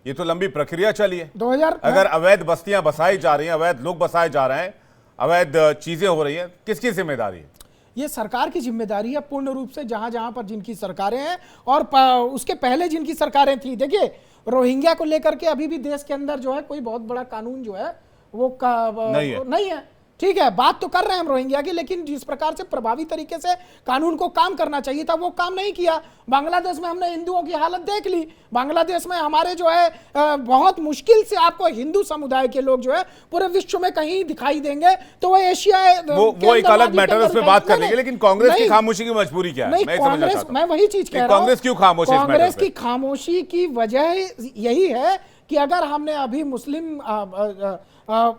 ये तो लंबी प्रक्रिया चली है। 2000 अगर अवैध बस्तियां बसाई जा रही हैं, अवैध लोग बसाए जा रहे हैं, अवैध चीजें हो रही हैं, किसकी जिम्मेदारी है? ये सरकार की जिम्मेदारी है पूर्ण रूप से, जहां जहां पर जिनकी सरकारें हैं और उसके पहले जिनकी सरकारें थी। देखिए, रोहिंग्या को लेकर के अभी भी देश के अंदर जो है कोई बहुत बड़ा कानून जो है वो नहीं है। ठीक है, बात तो कर रहे हैं हम रोहिंग्या की, लेकिन जिस प्रकार से प्रभावी तरीके से कानून को काम करना चाहिए था वो काम नहीं किया। बांग्लादेश में हमने हिंदुओं की हालत देख ली। बांग्लादेश में हमारे जो है बहुत मुश्किल से आपको हिंदू समुदाय के लोग जो है पूरे विश्व में कहीं दिखाई देंगे, तो वो एशिया वो एक अलग मैटर, उस पे बात कर लेंगे। लेकिन कांग्रेस की खामोशी की मजबूरी क्या है? मैं वही चीज कह रहा हूं, कांग्रेस क्यों खामोश है? कांग्रेस की खामोशी की वजह यही है कि अगर हमने अभी मुस्लिम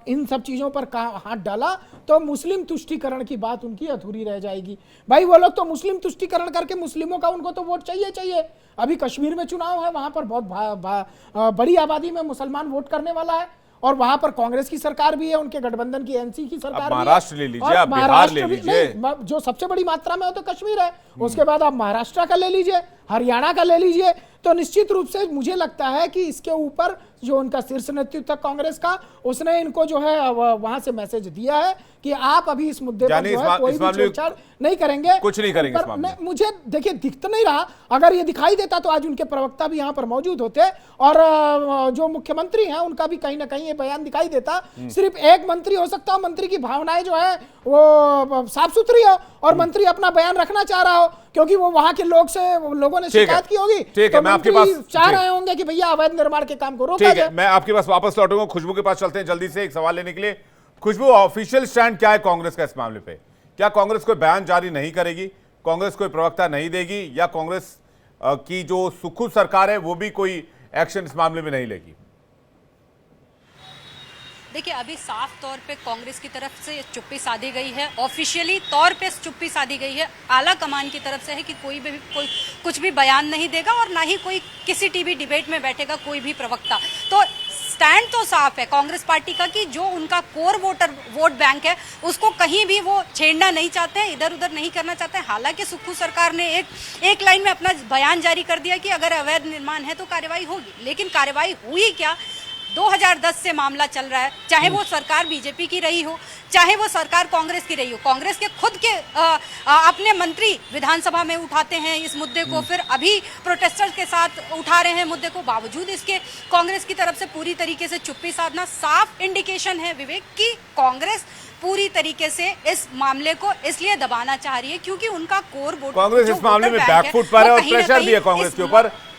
इन सब चीजों पर हाथ डाला तो मुस्लिम तुष्टीकरण की बात उनकी अधूरी रह जाएगी। भाई वो लोग तो मुस्लिम तुष्टीकरण करके मुस्लिमों का उनको तो वोट चाहिए। अभी कश्मीर में चुनाव है, वहां पर बहुत बड़ी आबादी में मुसलमान वोट करने वाला है, और वहां पर कांग्रेस की सरकार भी है, उनके गठबंधन की एनसी की सरकार, महाराष्ट्र ले लीजिए, आप बिहार ले लीजिए, जो सबसे बड़ी मात्रा में हो तो कश्मीर है, उसके बाद आप महाराष्ट्र का ले लीजिए, हरियाणा का ले लीजिए। तो निश्चित रूप से मुझे लगता है कि इसके ऊपर जो उनका शीर्ष नेतृत्व कांग्रेस का, उसने इनको जो है वहां से मैसेज दिया है कि आप अभी इस मुद्दे पर जो है कोई भी छेड़छाड़ नहीं करेंगे, कुछ नहीं करेंगे इस मामले में। मुझे देखिए दिख तो नहीं रहा, अगर ये दिखाई देता तो आज उनके प्रवक्ता भी यहाँ पर मौजूद होते और जो मुख्यमंत्री हैं उनका भी कहीं ना कहीं ये बयान दिखाई देता। सिर्फ एक मंत्री हो सकता हो, मंत्री की भावनाएं जो है वो साफ सुथरी हो और मंत्री अपना बयान रखना चाह रहा हो, क्योंकि वो वहां के लोगों ने शिकायत की होगी, तो आपके पास चाह रहे होंगे कि भैया अवैध निर्माण के काम को रोका जाए। मैं आपके पास वापस लौटूंगा, खुशबू के पास चलते हैं जल्दी से एक सवाल लेने के लिए। खुशबू, ऑफिशियल स्टैंड क्या है कांग्रेस का इस मामले पे? क्या कांग्रेस कोई बयान जारी नहीं करेगी, कांग्रेस कोई प्रवक्ता नहीं देगी, या कांग्रेस की जो सुखू सरकार है वो भी कोई एक्शन इस मामले में नहीं लेगी? देखिए, अभी साफ तौर पे कांग्रेस की तरफ से चुप्पी साधी गई है, ऑफिशियली तौर पे चुप्पी साधी गई है। आला कमान की तरफ से है कि कोई कुछ भी बयान नहीं देगा और ना ही कोई किसी टीवी डिबेट में बैठेगा कोई भी प्रवक्ता। तो स्टैंड तो साफ है कांग्रेस पार्टी का कि जो उनका कोर वोट बैंक है उसको कहीं भी वो छेड़ना नहीं चाहते हैं, इधर उधर नहीं करना चाहते हैं। हालांकि सुक्खू सरकार ने एक लाइन में अपना बयान जारी कर दिया कि अगर अवैध निर्माण है तो कार्रवाई होगी, लेकिन कार्रवाई हुई क्या? 2010 से मामला चल रहा है, चाहे वो सरकार बीजेपी की रही हो, चाहे वो सरकार कांग्रेस की रही हो। कांग्रेस के खुद के अपने मंत्री विधानसभा में उठाते हैं इस मुद्दे को, फिर अभी प्रोटेस्टर्स के साथ उठा रहे हैं मुद्दे को। बावजूद इसके कांग्रेस की तरफ से पूरी तरीके से चुप्पी साधना साफ इंडिकेशन है विवेक कि कांग्रेस पूरी तरीके से इस मामले को इसलिए दबाना चाह रही है क्योंकि उनका कोर वोट कांग्रेस इस मामले में बैकफुट पर है और प्रेशर भी है कांग्रेस के ऊपर